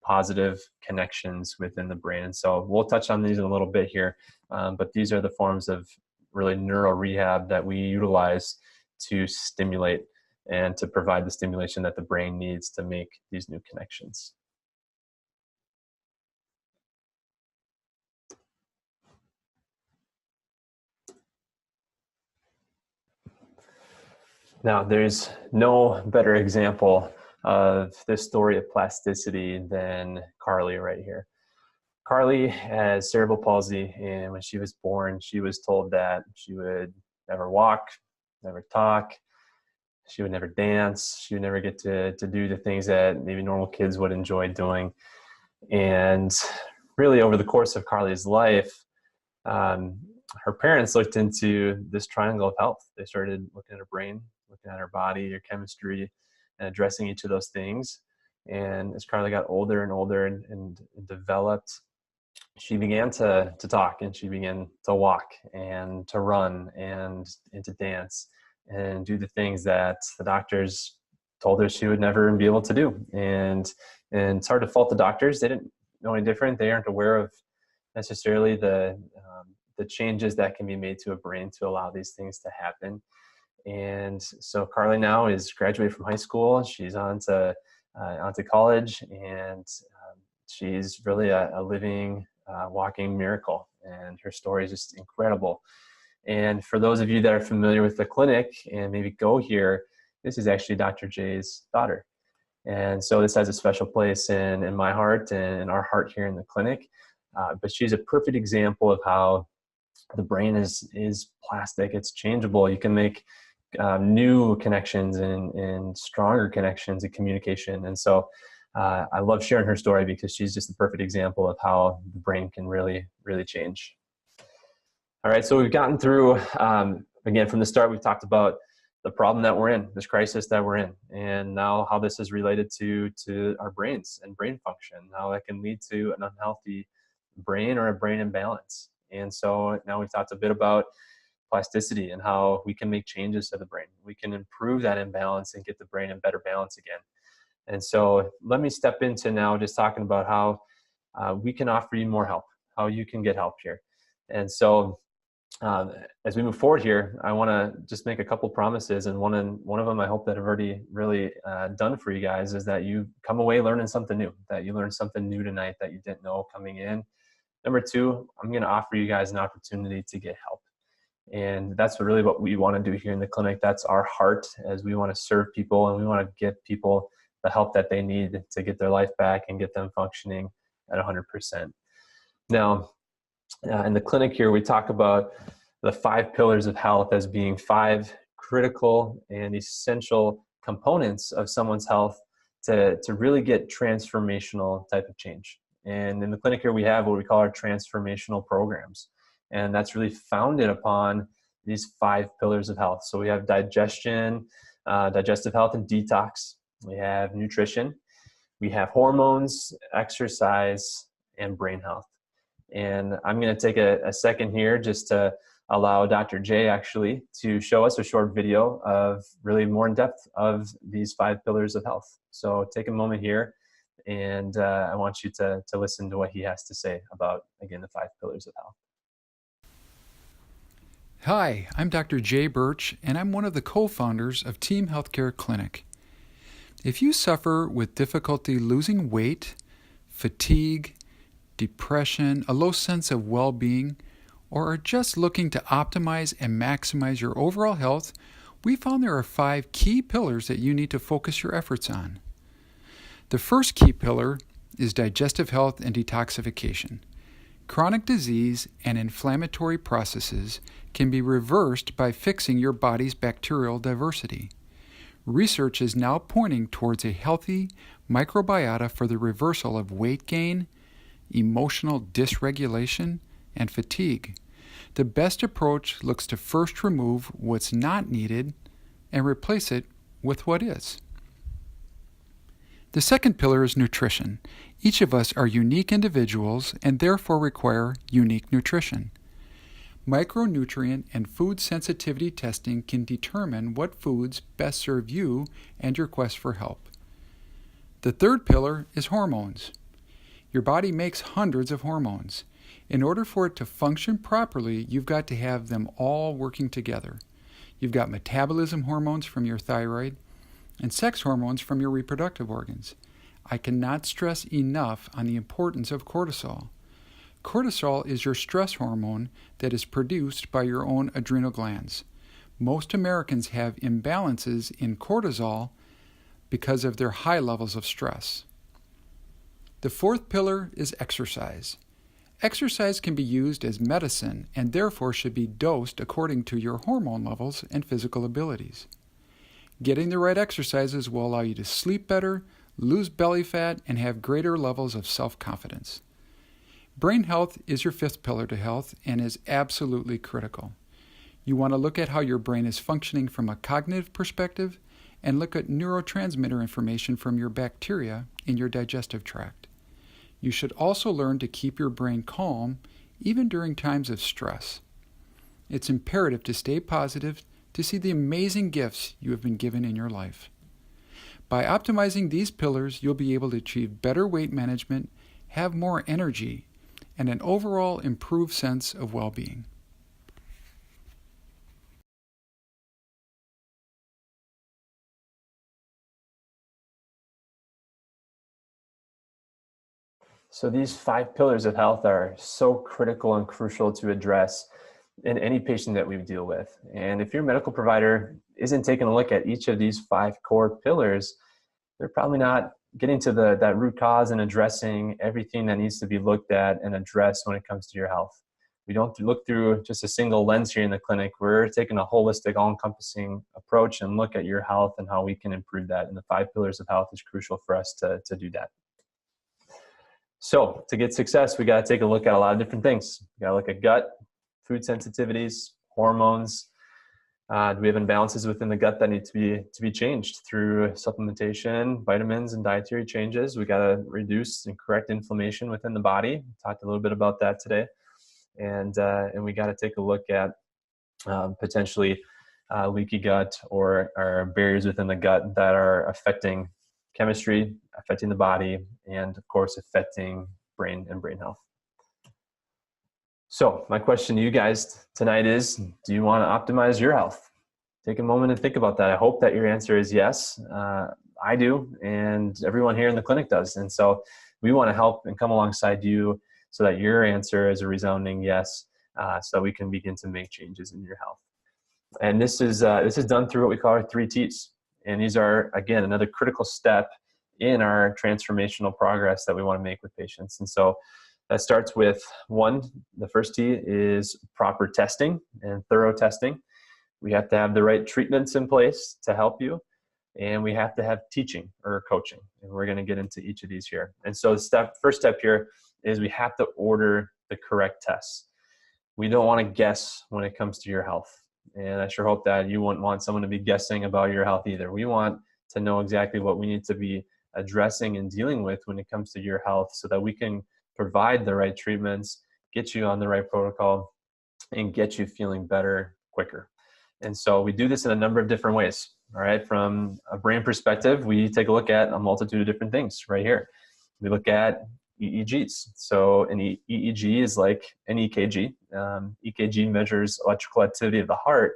[SPEAKER 1] positive connections within the brain. And so we'll touch on these in a little bit here, but these are the forms of really neuro rehab that we utilize to stimulate and to provide the stimulation that the brain needs to make these new connections. Now, there's no better example of this story of plasticity than Carly right here. Carly has cerebral palsy, and when she was born, she was told that she would never walk, never talk, she would never dance, she would never get to do the things that maybe normal kids would enjoy doing. And really over the course of Carly's life, her parents looked into this triangle of health. They started looking at her brain, looking at her body, her chemistry, and addressing each of those things. And as Carly got older and older and developed, she began to talk, and she began to walk and to run and to dance and do the things that the doctors told her she would never be able to do. And it's hard to fault the doctors. They didn't know any different. They aren't aware of necessarily the changes that can be made to a brain to allow these things to happen. And so Carly now is graduated from high school. She's on to college, and she's really a living, walking miracle. And her story is just incredible. And for those of you that are familiar with the clinic and maybe go here, this is actually Dr. J's daughter. And so this has a special place in my heart and in our heart here in the clinic. But she's a perfect example of how the brain is plastic. It's changeable. You can make new connections and stronger connections in communication. And so I love sharing her story because she's just the perfect example of how the brain can really, really change. All right, so we've gotten through, again, from the start, we've talked about the problem that we're in, this crisis that we're in, and now how this is related to our brains and brain function, how that can lead to an unhealthy brain or a brain imbalance. And so now we've talked a bit about plasticity and how we can make changes to the brain. We can improve that imbalance and get the brain in better balance again. And so let me step into now just talking about how we can offer you more help, how you can get help here. And so as we move forward here, I want to just make a couple promises, and one of them I hope that I've already really done for you guys is that you come away learning something new, that you learned something new tonight that you didn't know coming in. Number two, I'm going to offer you guys an opportunity to get help. And that's really what we want to do here in the clinic. That's our heart, as we want to serve people and we want to give people the help that they need to get their life back and get them functioning at 100%. Now, in the clinic here, we talk about the 5 pillars of health as being 5 critical and essential components of someone's health to really get transformational type of change. And in the clinic here, we have what we call our transformational programs. And that's really founded upon these 5 pillars of health. So we have digestion, digestive health and detox. We have nutrition. We have hormones, exercise, and brain health. And I'm going to take a second here just to allow Dr. J actually to show us a short video of really more in depth of these 5 pillars of health. So take a moment here, and I want you to listen to what he has to say about, again, the 5 pillars of health.
[SPEAKER 2] Hi, I'm Dr. Jay Birch, and I'm one of the co-founders of Team Healthcare Clinic. If you suffer with difficulty losing weight, fatigue, depression, a low sense of well-being, or are just looking to optimize and maximize your overall health, we found there are 5 key pillars that you need to focus your efforts on. The first key pillar is digestive health and detoxification. Chronic disease and inflammatory processes can be reversed by fixing your body's bacterial diversity. Research is now pointing towards a healthy microbiota for the reversal of weight gain, emotional dysregulation, and fatigue. The best approach looks to first remove what's not needed and replace it with what is. The second pillar is nutrition. Each of us are unique individuals and therefore require unique nutrition. Micronutrient and food sensitivity testing can determine what foods best serve you and your quest for help. The third pillar is hormones. Your body makes hundreds of hormones. In order for it to function properly, you've got to have them all working together. You've got metabolism hormones from your thyroid and sex hormones from your reproductive organs. I cannot stress enough on the importance of cortisol. Cortisol is your stress hormone that is produced by your own adrenal glands. Most Americans have imbalances in cortisol because of their high levels of stress. The fourth pillar is exercise. Exercise can be used as medicine and therefore should be dosed according to your hormone levels and physical abilities. Getting the right exercises will allow you to sleep better, lose belly fat, and have greater levels of self-confidence. Brain health is your fifth pillar to health and is absolutely critical. You want to look at how your brain is functioning from a cognitive perspective and look at neurotransmitter information from your bacteria in your digestive tract. You should also learn to keep your brain calm even during times of stress. It's imperative to stay positive to see the amazing gifts you have been given in your life. By optimizing these pillars, you'll be able to achieve better weight management, have more energy, and an overall improved sense of well-being.
[SPEAKER 1] So these 5 pillars of health are so critical and crucial to address in any patient that we deal with. And if your medical provider isn't taking a look at each of these 5 core pillars, they're probably not getting to that root cause and addressing everything that needs to be looked at and addressed when it comes to your health. We don't look through just a single lens here in the clinic. We're taking a holistic, all-encompassing approach and look at your health and how we can improve that. And the 5 pillars of health is crucial for us to do that. So to get success, we got to take a look at a lot of different things. We got to look at gut, food sensitivities, hormones. Do we have imbalances within the gut that need to be changed through supplementation, vitamins, and dietary changes? We got to reduce and correct inflammation within the body. We talked a little bit about that today, and we got to take a look at potentially leaky gut or barriers within the gut that are affecting chemistry, affecting the body, and of course affecting brain and brain health. So my question to you guys tonight is, do you want to optimize your health? Take a moment and think about that. I hope that your answer is yes. I do, and everyone here in the clinic does. And so we want to help and come alongside you so that your answer is a resounding yes, so that we can begin to make changes in your health. And this is done through what we call our 3 T's. And these are, again, another critical step in our transformational progress that we want to make with patients. And so that starts with 1, the first T is proper testing and thorough testing. We have to have the right treatments in place to help you, and we have to have teaching or coaching. And we're going to get into each of these here. And so the first step here is we have to order the correct tests. we don't want to guess when it comes to your health. And I sure hope that you wouldn't want someone to be guessing about your health either. We want to know exactly what we need to be addressing and dealing with when it comes to your health so that we can provide the right treatments, get you on the right protocol, and get you feeling better quicker. And so we do this in a number of different ways. All right, from a brain perspective, we take a look at a multitude of different things right here. We look at EEGs. So an EEG is like an EKG. EKG measures electrical activity of the heart,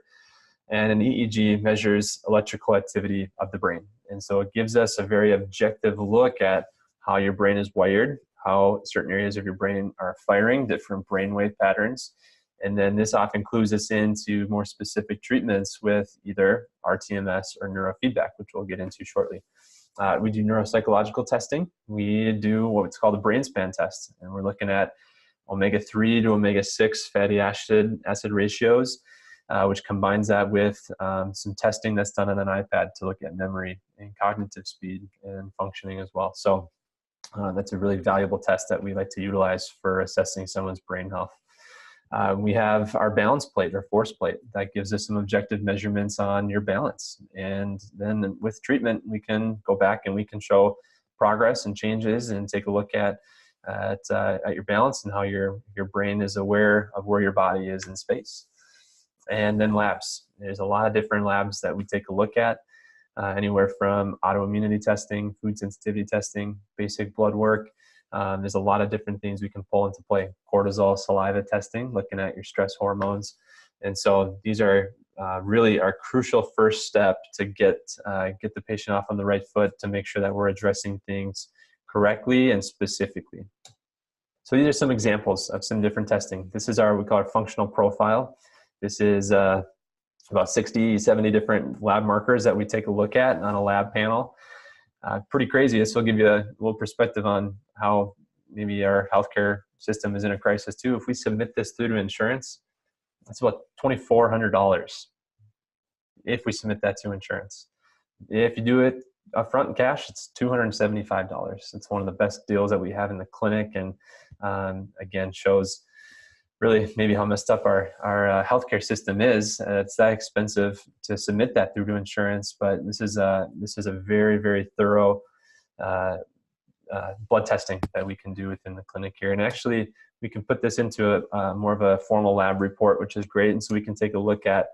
[SPEAKER 1] and an EEG measures electrical activity of the brain. And so it gives us a very objective look at how your brain is wired, how certain areas of your brain are firing, different brainwave patterns. And then this often clues us into more specific treatments with either RTMS or neurofeedback, which we'll get into shortly. We do neuropsychological testing. We do what's called a brain span test, and we're looking at omega-3 to omega-6 fatty acid ratios, which combines that with some testing that's done on an iPad to look at memory and cognitive speed and functioning as well. So that's a really valuable test that we like to utilize for assessing someone's brain health. We have our balance plate or force plate that gives us some objective measurements on your balance. And then with treatment, we can go back and we can show progress and changes and take a look at your balance and how your brain is aware of where your body is in space. And then labs. There's a lot of different labs that we take a look at, anywhere from autoimmunity testing, food sensitivity testing, basic blood work. There's a lot of different things we can pull into play. Cortisol, saliva testing, looking at your stress hormones. And so these are really our crucial first step to get the patient off on the right foot to make sure that we're addressing things correctly and specifically. So these are some examples of some different testing. This is we call our functional profile. This is about 60, 70 different lab markers that we take a look at on a lab panel. Pretty crazy. This will give you a little perspective on how maybe our healthcare system is in a crisis too. If we submit this through to insurance, that's about $2,400 if we submit that to insurance. If you do it upfront in cash, it's $275. It's one of the best deals that we have in the clinic, and again, shows really maybe how messed up our healthcare system is. It's that expensive to submit that through to insurance, but this is a very, very thorough blood testing that we can do within the clinic here. And actually, we can put this into more of a formal lab report, which is great. And so we can take a look at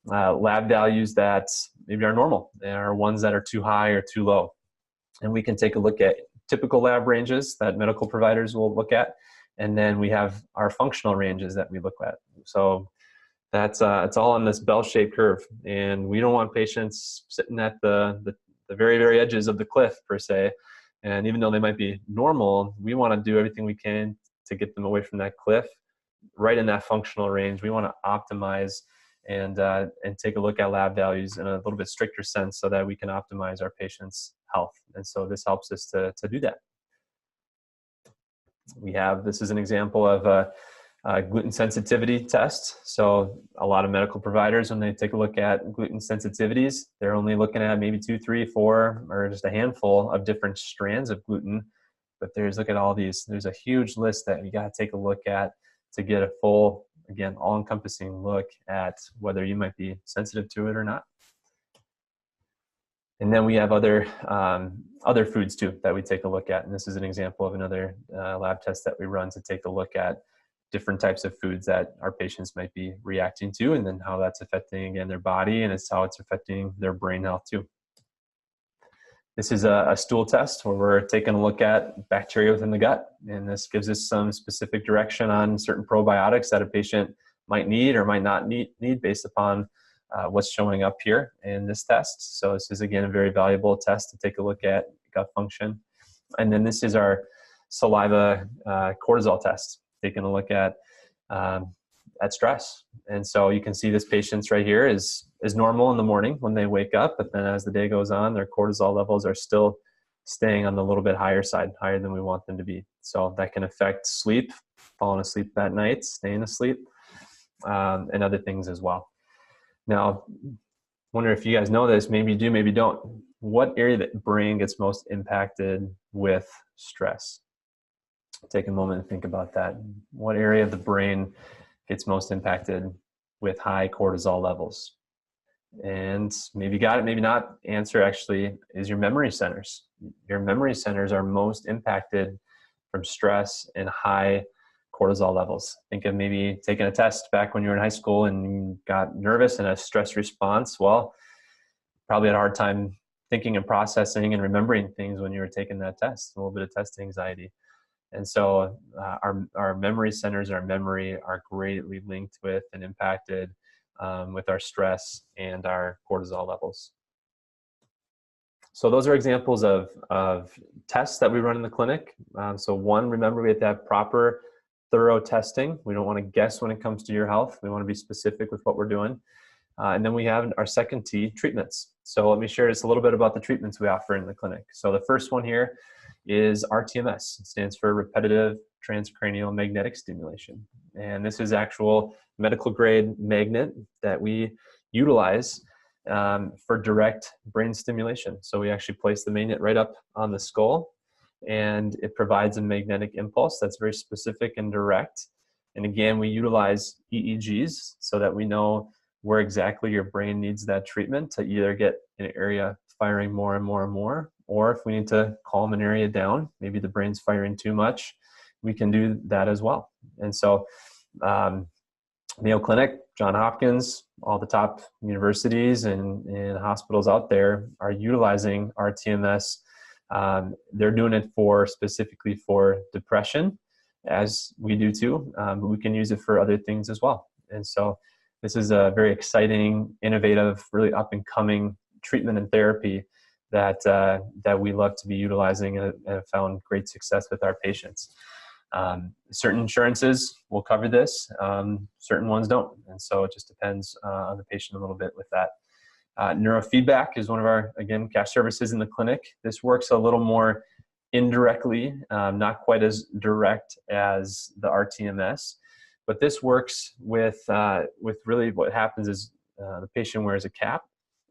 [SPEAKER 1] lab values that maybe are normal, or ones that are too high or too low. And we can take a look at typical lab ranges that medical providers will look at. And then we have our functional ranges that we look at. So that's it's all on this bell-shaped curve. And we don't want patients sitting at the very, very edges of the cliff, per se. And even though they might be normal, we want to do everything we can to get them away from that cliff, right in that functional range. We want to optimize and take a look at lab values in a little bit stricter sense so that we can optimize our patients' health. And so this helps us to do that. This is an example of a gluten sensitivity test. So a lot of medical providers, when they take a look at gluten sensitivities, they're only looking at maybe 2, 3, 4, or just a handful of different strands of gluten. But look at all these. There's a huge list that you got to take a look at to get a full, again, all-encompassing look at whether you might be sensitive to it or not. And then we have other foods too that we take a look at. And this is an example of another lab test that we run to take a look at different types of foods that our patients might be reacting to, and then how that's affecting, again, their body, and it's how it's affecting their brain health too. This is a stool test where we're taking a look at bacteria within the gut. And this gives us some specific direction on certain probiotics that a patient might need or might not need based upon what's showing up here in this test. So this is, again, a very valuable test to take a look at gut function. And then this is our saliva cortisol test, taking a look at stress. And so you can see this patient's right here is normal in the morning when they wake up, but then as the day goes on, their cortisol levels are still staying on the little bit higher side, higher than we want them to be. So that can affect sleep, falling asleep that night, staying asleep, and other things as well. Now, wonder if you guys know this, maybe you do, maybe you don't. What area of the brain gets most impacted with stress? Take a moment and think about that. What area of the brain gets most impacted with high cortisol levels? And maybe got it, maybe not. Answer actually is your memory centers. Your memory centers are most impacted from stress and high cortisol levels. Think of maybe taking a test back when you were in high school and you got nervous and a stress response. Well, probably had a hard time thinking and processing and remembering things when you were taking that test, a little bit of test anxiety. And so our memory centers, our memory are greatly linked with and impacted with our stress and our cortisol levels. So those are examples of tests that we run in the clinic. So one, remember we have to have proper, thorough testing. We don't want to guess when it comes to your health. We want to be specific with what we're doing. And then we have our second T, treatments. So let me share just a little bit about the treatments we offer in the clinic. So the first one here is RTMS. It stands for repetitive transcranial magnetic stimulation. And this is actual medical grade magnet that we utilize for direct brain stimulation. So we actually place the magnet right up on the skull, and it provides a magnetic impulse that's very specific and direct. And again, we utilize EEGs so that we know where exactly your brain needs that treatment to either get an area firing more and more and more, or if we need to calm an area down, maybe the brain's firing too much, we can do that as well. And so Mayo Clinic, Johns Hopkins, all the top universities and hospitals out there are utilizing RTMS. They're doing it specifically for depression, as we do too, but we can use it for other things as well. And so this is a very exciting, innovative, really up and coming treatment and therapy that we love to be utilizing and have found great success with our patients. Certain insurances will cover this, certain ones don't. And so it just depends on the patient a little bit with that. Neurofeedback is one of our, again, cash services in the clinic. This works a little more indirectly, not quite as direct as the RTMS, but this works with really what happens is the patient wears a cap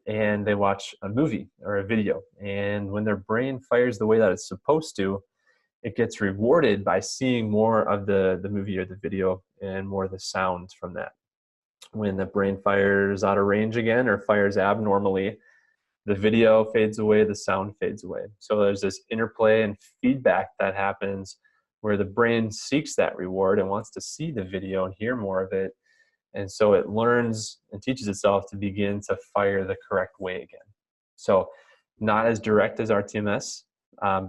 [SPEAKER 1] and they watch a movie or a video. And when their brain fires the way that it's supposed to, it gets rewarded by seeing more of the movie or the video and more of the sound from that. When the brain fires out of range again or fires abnormally, the video fades away, the sound fades away. So there's this interplay and feedback that happens where the brain seeks that reward and wants to see the video and hear more of it. And so it learns and teaches itself to begin to fire the correct way again. So not as direct as RTMS,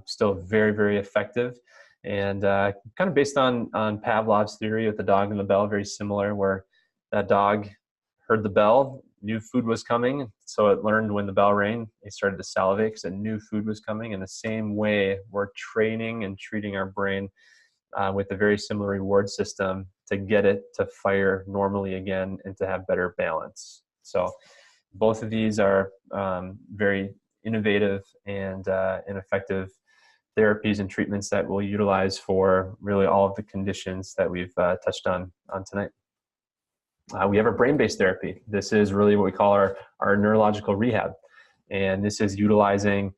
[SPEAKER 1] still very, very effective. And kind of based on Pavlov's theory with the dog and the bell, very similar, where that dog heard the bell, knew food was coming. So it learned when the bell rang, it started to salivate because it knew food was coming. In the same way, we're training and treating our brain with a very similar reward system to get it to fire normally again and to have better balance. So both of these are very innovative and effective therapies and treatments that we'll utilize for really all of the conditions that we've touched on tonight. We have a brain-based therapy. This is really what we call our neurological rehab. And this is utilizing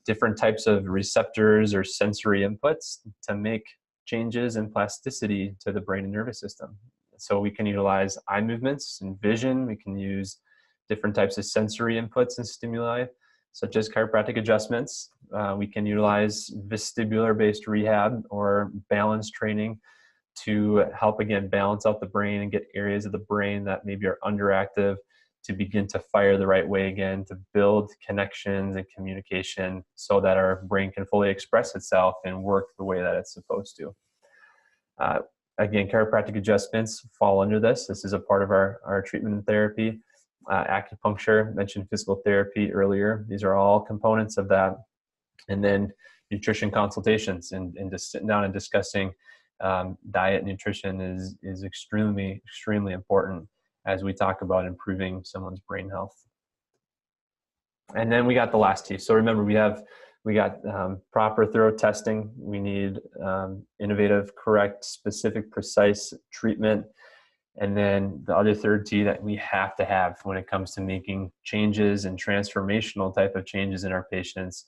[SPEAKER 1] different types of receptors or sensory inputs to make changes in plasticity to the brain and nervous system. So we can utilize eye movements and vision. We can use different types of sensory inputs and stimuli, such as chiropractic adjustments. We can utilize vestibular-based rehab or balance training to help, again, balance out the brain and get areas of the brain that maybe are underactive to begin to fire the right way again, to build connections and communication so that our brain can fully express itself and work the way that it's supposed to. Again, chiropractic adjustments fall under this. This is a part of our treatment and therapy. Acupuncture, mentioned physical therapy earlier. These are all components of that. And then nutrition consultations and just sitting down and discussing diet and nutrition is extremely, extremely important as we talk about improving someone's brain health. And then we got the last T. So remember, we got proper, thorough testing. We need innovative, correct, specific, precise treatment. And then the other third T that we have to have when it comes to making changes and transformational type of changes in our patients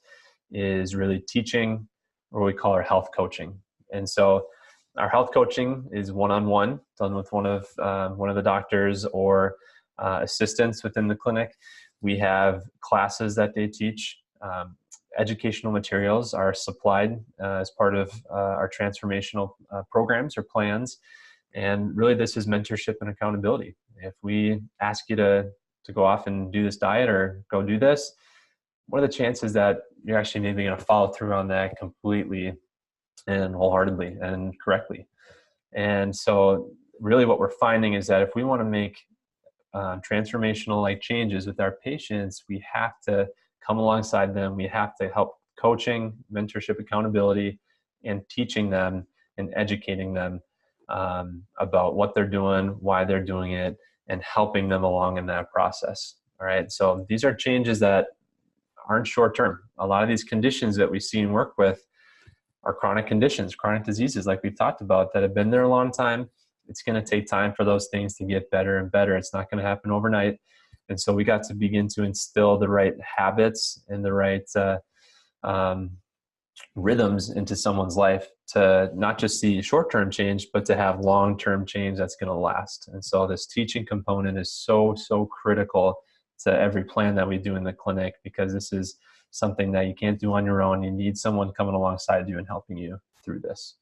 [SPEAKER 1] is really teaching, or what we call our health coaching. And so Our health coaching is one-on-one, done with one of the doctors or assistants within the clinic. We have classes that they teach. Educational materials are supplied as part of our transformational programs or plans. And really, this is mentorship and accountability. If we ask you to go off and do this diet or go do this, what are the chances that you're actually maybe going to follow through on that completely and wholeheartedly and correctly? And so really what we're finding is that if we want to make transformational changes with our patients, we have to come alongside them. We have to help coaching, mentorship, accountability, and teaching them and educating them about what they're doing, why they're doing it, and helping them along in that process. All right. So these are changes that aren't short term. A lot of these conditions that we see and work with are chronic conditions, chronic diseases, like we've talked about, that have been there a long time. It's going to take time for those things to get better and better. It's not going to happen overnight. And so we got to begin to instill the right habits and the right rhythms into someone's life to not just see short-term change, but to have long-term change that's going to last. And so this teaching component is so critical to every plan that we do in the clinic, because this is something that you can't do on your own. You need someone coming alongside you and helping you through this.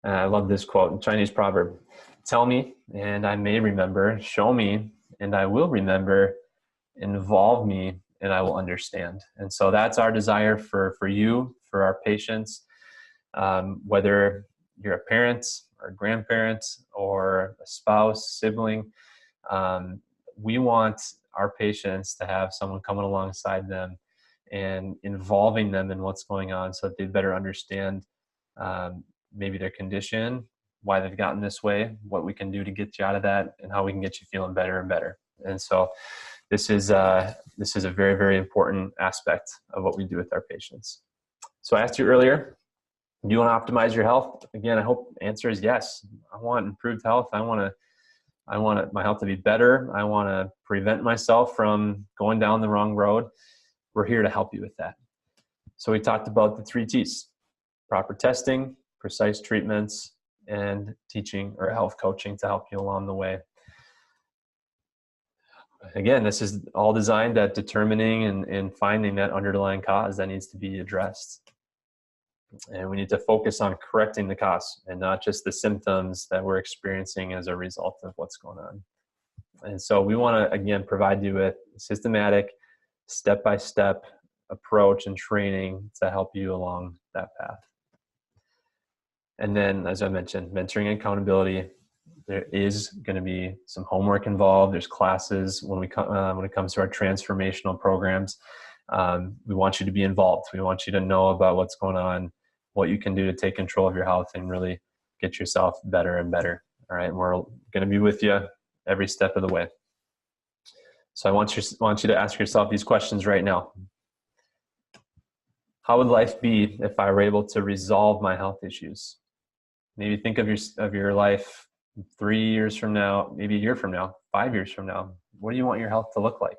[SPEAKER 1] And I love this quote, Chinese proverb: tell me and I may remember, show me and I will remember, involve me and I will understand. And so that's our desire for you, for our patients, whether you're a parent or a grandparent or a spouse, sibling. We want our patients to have someone coming alongside them and involving them in what's going on so that they better understand maybe their condition, why they've gotten this way, what we can do to get you out of that, and how we can get you feeling better and better. And so this is a very, very important aspect of what we do with our patients. So I asked you earlier, do you want to optimize your health? Again, I hope the answer is yes. I want improved health. I want my health to be better. I want to prevent myself from going down the wrong road. We're here to help you with that. So we talked about the 3 T's: proper testing, precise treatments, and teaching or health coaching to help you along the way. Again, this is all designed at determining and finding that underlying cause that needs to be addressed. And we need to focus on correcting the cause and not just the symptoms that we're experiencing as a result of what's going on. And so we want to, again, provide you with systematic, step-by-step approach and training to help you along that path. And then, as I mentioned, mentoring and accountability. There is going to be some homework involved. There's classes when it comes to our transformational programs. We want you to be involved. We want you to know about what's going on, what you can do to take control of your health and really get yourself better and better. All right. And we're going to be with you every step of the way. So I want you to ask yourself these questions right now. How would life be if I were able to resolve my health issues? Maybe think of your life 3 years from now, maybe a year from now, 5 years from now. What do you want your health to look like?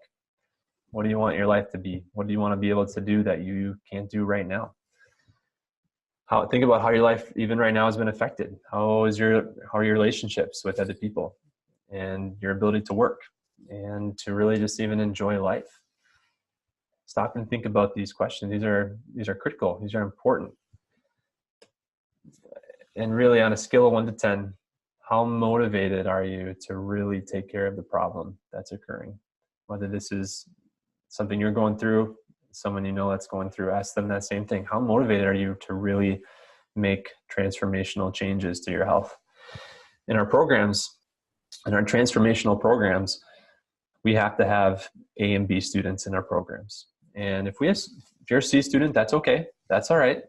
[SPEAKER 1] What do you want your life to be? What do you want to be able to do that you can't do right now? Think about how your life even right now has been affected. How are your relationships with other people and your ability to work and to really just even enjoy life? Stop and think about these questions. These are critical. These are important. And really, on a scale of 1 to 10, how motivated are you to really take care of the problem that's occurring? Whether this is something you're going through, someone you know that's going through, ask them that same thing. How motivated are you to really make transformational changes to your health? In our programs, in our transformational programs, we have to have A and B students in our programs. And if you're a C student, that's okay. That's all right.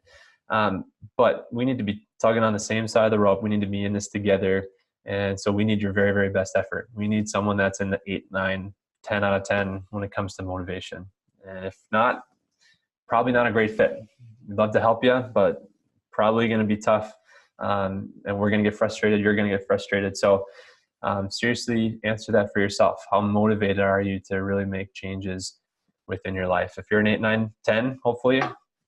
[SPEAKER 1] But we need to be tugging on the same side of the rope. We need to be in this together. And so we need your very, very best effort. We need someone that's in the 8, 9, 10 out of 10 when it comes to motivation. And if not, probably not a great fit. We'd love to help you, but probably going to be tough. And we're going to get frustrated. You're going to get frustrated. So seriously, answer that for yourself. How motivated are you to really make changes within your life? If you're an 8, 9, 10, hopefully,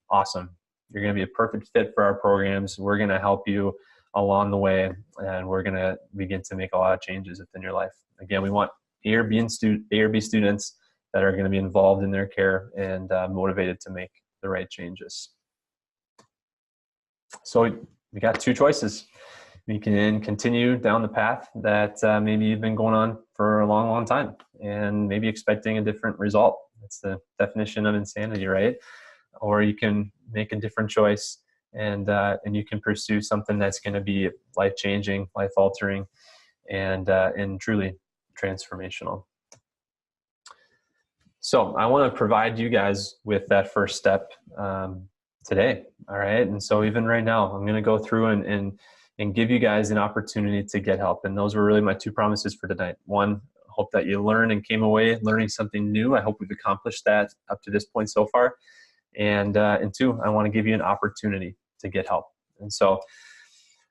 [SPEAKER 1] awesome. You're going to be a perfect fit for our programs. We're going to help you along the way, and we're going to begin to make a lot of changes within your life. Again, we want A or B students that are going to be involved in their care and motivated to make the right changes. So we got two choices. We can continue down the path that maybe you've been going on for a long, long time and maybe expecting a different result. That's the definition of insanity, right? Or you can make a different choice and you can pursue something that's going to be life-changing, life-altering, and truly transformational. So I want to provide you guys with that first step today, all right? And so even right now, I'm going to go through and give you guys an opportunity to get help. And those were really my two promises for tonight. One, hope that you learned and came away learning something new. I hope we've accomplished that up to this point so far. And two, I want to give you an opportunity to get help. And so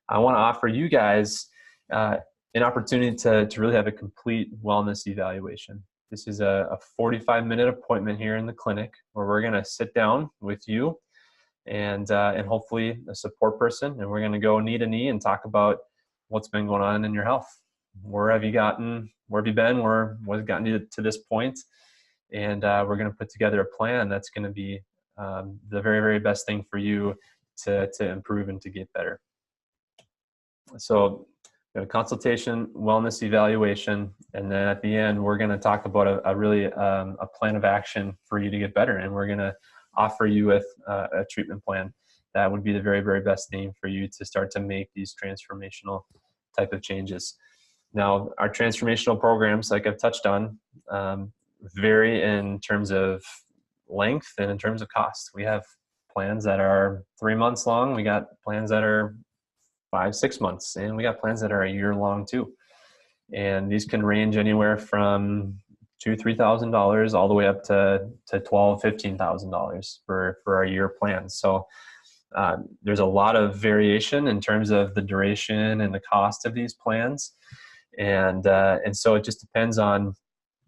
[SPEAKER 1] I want to offer you guys an opportunity to really have a complete wellness evaluation. This is a 45-minute appointment here in the clinic where we're going to sit down with you and hopefully a support person, and we're going to go knee to knee and talk about what's been going on in your health. Where have you been? What has gotten you to this point? And we're going to put together a plan that's going to be the very, very best thing for you to improve and to get better. So a consultation, wellness evaluation, and then at the end, we're going to talk about a plan of action for you to get better. And we're going to offer you with a treatment plan that would be the very, very best thing for you to start to make these transformational type of changes. Now, our transformational programs, like I've touched on, vary in terms of length and in terms of cost. We have plans that are 3 months long. We got plans that are 5-6 months, and we got plans that are a year long too. And these can range anywhere from $2,000-$3,000 all the way up to $12,000-$15,000 for our year plans. So there's a lot of variation in terms of the duration and the cost of these plans, and so it just depends on,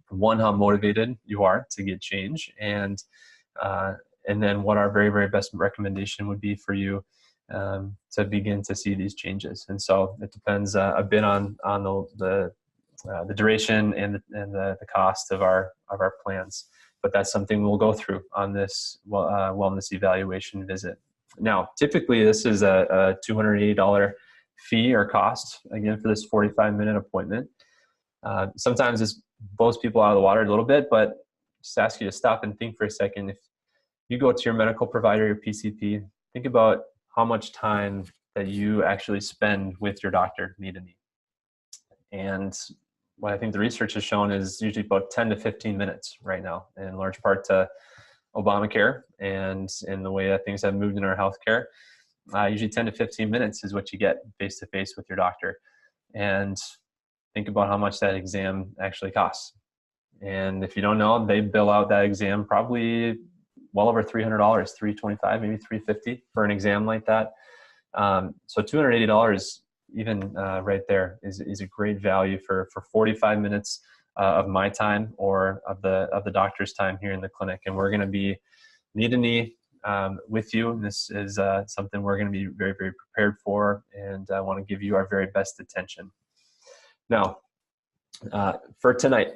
[SPEAKER 1] one, how motivated you are to get change, and then what our very, very best recommendation would be for you to begin to see these changes. And so it depends a bit on the duration and the cost of our plans. But that's something we'll go through on this wellness evaluation visit. Now, typically this is a $280 fee or cost, again, for this 45-minute appointment. Sometimes this blows people out of the water a little bit, but just ask you to stop and think for a second. If you go to your medical provider, your PCP, think about how much time that you actually spend with your doctor knee to knee. And what I think the research has shown is usually about 10 to 15 minutes right now, in large part to Obamacare and in the way that things have moved in our healthcare. Usually 10 to 15 minutes is what you get face-to-face with your doctor. And think about how much that exam actually costs. And if you don't know, they bill out that exam probably well over $300, $325, maybe $350 for an exam like that. So $280 even right there is a great value for 45 minutes of my time or of the doctor's time here in the clinic. And we're going to be knee to knee with you. And this is something we're going to be very, very prepared for, and I want to give you our very best attention. Now, for tonight,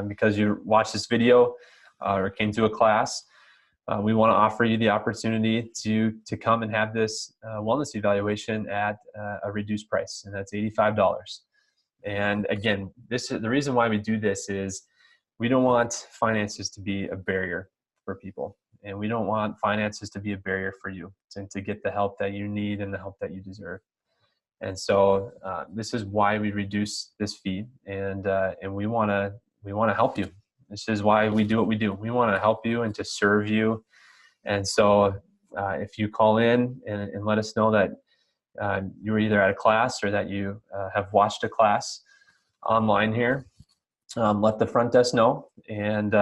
[SPEAKER 1] because you watched this video or came to a class, we want to offer you the opportunity to come and have this wellness evaluation at a reduced price, and that's $85. And again, the reason why we do this is we don't want finances to be a barrier for people, and we don't want finances to be a barrier for you to get the help that you need and the help that you deserve. And so this is why we reduce this fee, and we want to help you. This is why we do what we do. We want to help you and to serve you. And so if you call in and let us know that you were either at a class or that you have watched a class online here, let the front desk know, and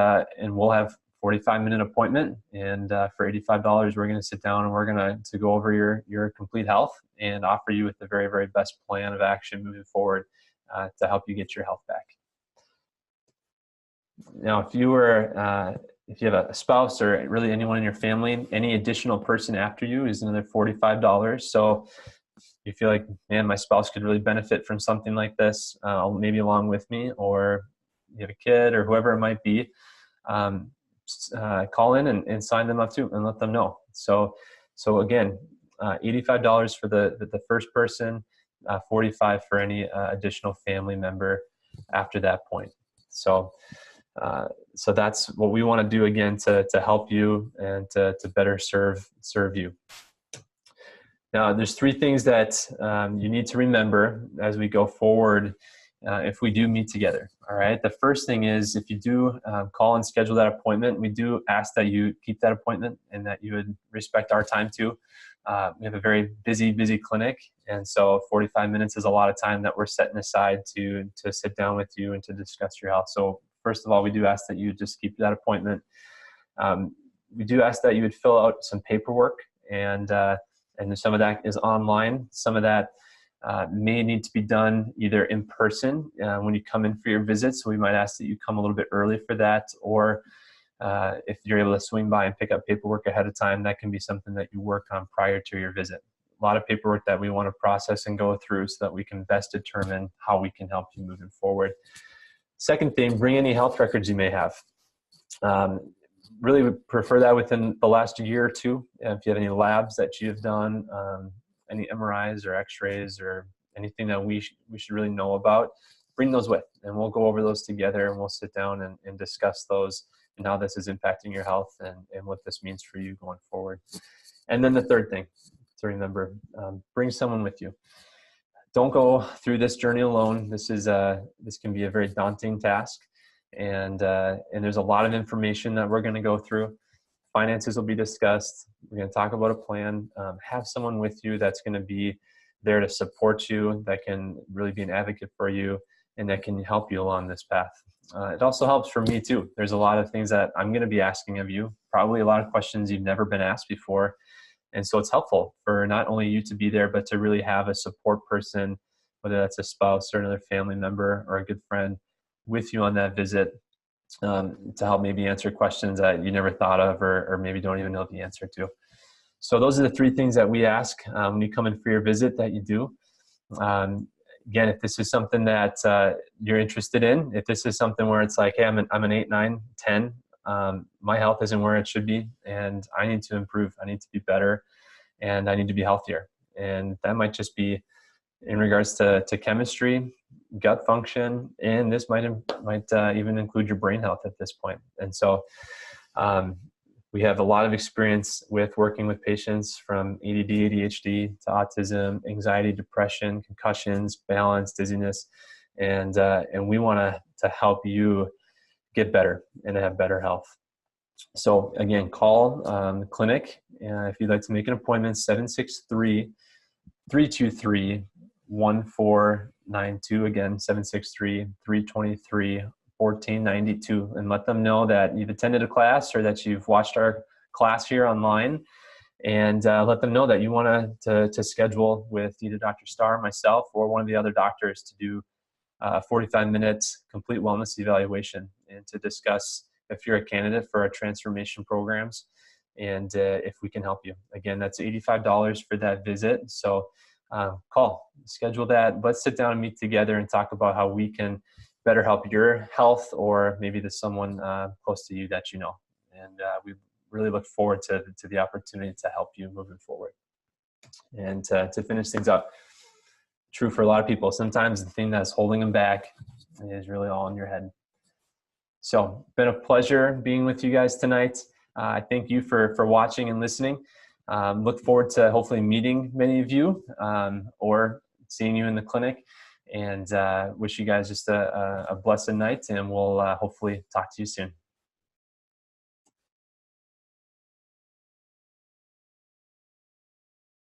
[SPEAKER 1] we'll have 45-minute appointment. And for $85, we're going to sit down and we're going to go over your complete health and offer you with the very, very best plan of action moving forward to help you get your health back. Now, if you were if you have a spouse or really anyone in your family, any additional person after you is another $45. So you feel like, man, my spouse could really benefit from something like this, maybe along with me, or you have a kid or whoever it might be, call in and sign them up too and let them know. So again, $85 for the first person, 45 for any additional family member after that point. So that's what we want to do, again, to help you and to better serve you. Now, there's three things that you need to remember as we go forward if we do meet together. All right. The first thing is, if you do call and schedule that appointment, we do ask that you keep that appointment and that you would respect our time too. We have a very busy clinic, and so 45 minutes is a lot of time that we're setting aside to sit down with you and to discuss your health. So first of all, we do ask that you just keep that appointment. We do ask that you would fill out some paperwork, and some of that is online. Some of that may need to be done either in person when you come in for your visit. So we might ask that you come a little bit early for that, or if you're able to swing by and pick up paperwork ahead of time, that can be something that you work on prior to your visit. A lot of paperwork that we want to process and go through so that we can best determine how we can help you moving forward. Second thing, bring any health records you may have. Really would prefer that within the last year or two. If you have any labs that you have done, any MRIs or X-rays or anything that we should really know about, bring those with, and we'll go over those together, and we'll sit down and discuss those and how this is impacting your health and what this means for you going forward. And then the third thing to remember, bring someone with you. Don't go through this journey alone. This can be a very daunting task. And there's a lot of information that we're going to go through. Finances will be discussed. We're going to talk about a plan. Have someone with you that's going to be there to support you, that can really be an advocate for you, and that can help you along this path. It also helps for me too. There's a lot of things that I'm going to be asking of you, probably a lot of questions you've never been asked before. And so it's helpful for not only you to be there, but to really have a support person, whether that's a spouse or another family member or a good friend, with you on that visit, to help maybe answer questions that you never thought of or maybe don't even know the answer to. So those are the three things that we ask when you come in for your visit that you do. Again, if this is something that you're interested in, if this is something where it's like, hey, I'm an 8, 9, 10, my health isn't where it should be, and I need to improve, I need to be better, and I need to be healthier. And that might just be in regards to chemistry, gut function, and this might even include your brain health at this point. And so we have a lot of experience with working with patients from ADD, ADHD to autism, anxiety, depression, concussions, balance, dizziness, and we want to help you get better and have better health. So again, call the clinic if you'd like to make an appointment, 763-323-1492. Again, 763-323-1492, and let them know that you've attended a class or that you've watched our class here online, and let them know that you want to schedule with either Dr. Starr, myself, or one of the other doctors to do a 45-minute complete wellness evaluation and to discuss if you're a candidate for our transformation programs and if we can help you. Again, that's $85 for that visit. So call, schedule that. Let's sit down and meet together and talk about how we can better help your health, or maybe there's someone close to you that you know. And we really look forward to the opportunity to help you moving forward. And to finish things up, true for a lot of people, sometimes the thing that's holding them back is really all in your head. So been a pleasure being with you guys tonight. I thank you for watching and listening. Look forward to hopefully meeting many of you or seeing you in the clinic, and wish you guys just a blessed night, and we'll hopefully talk to you soon.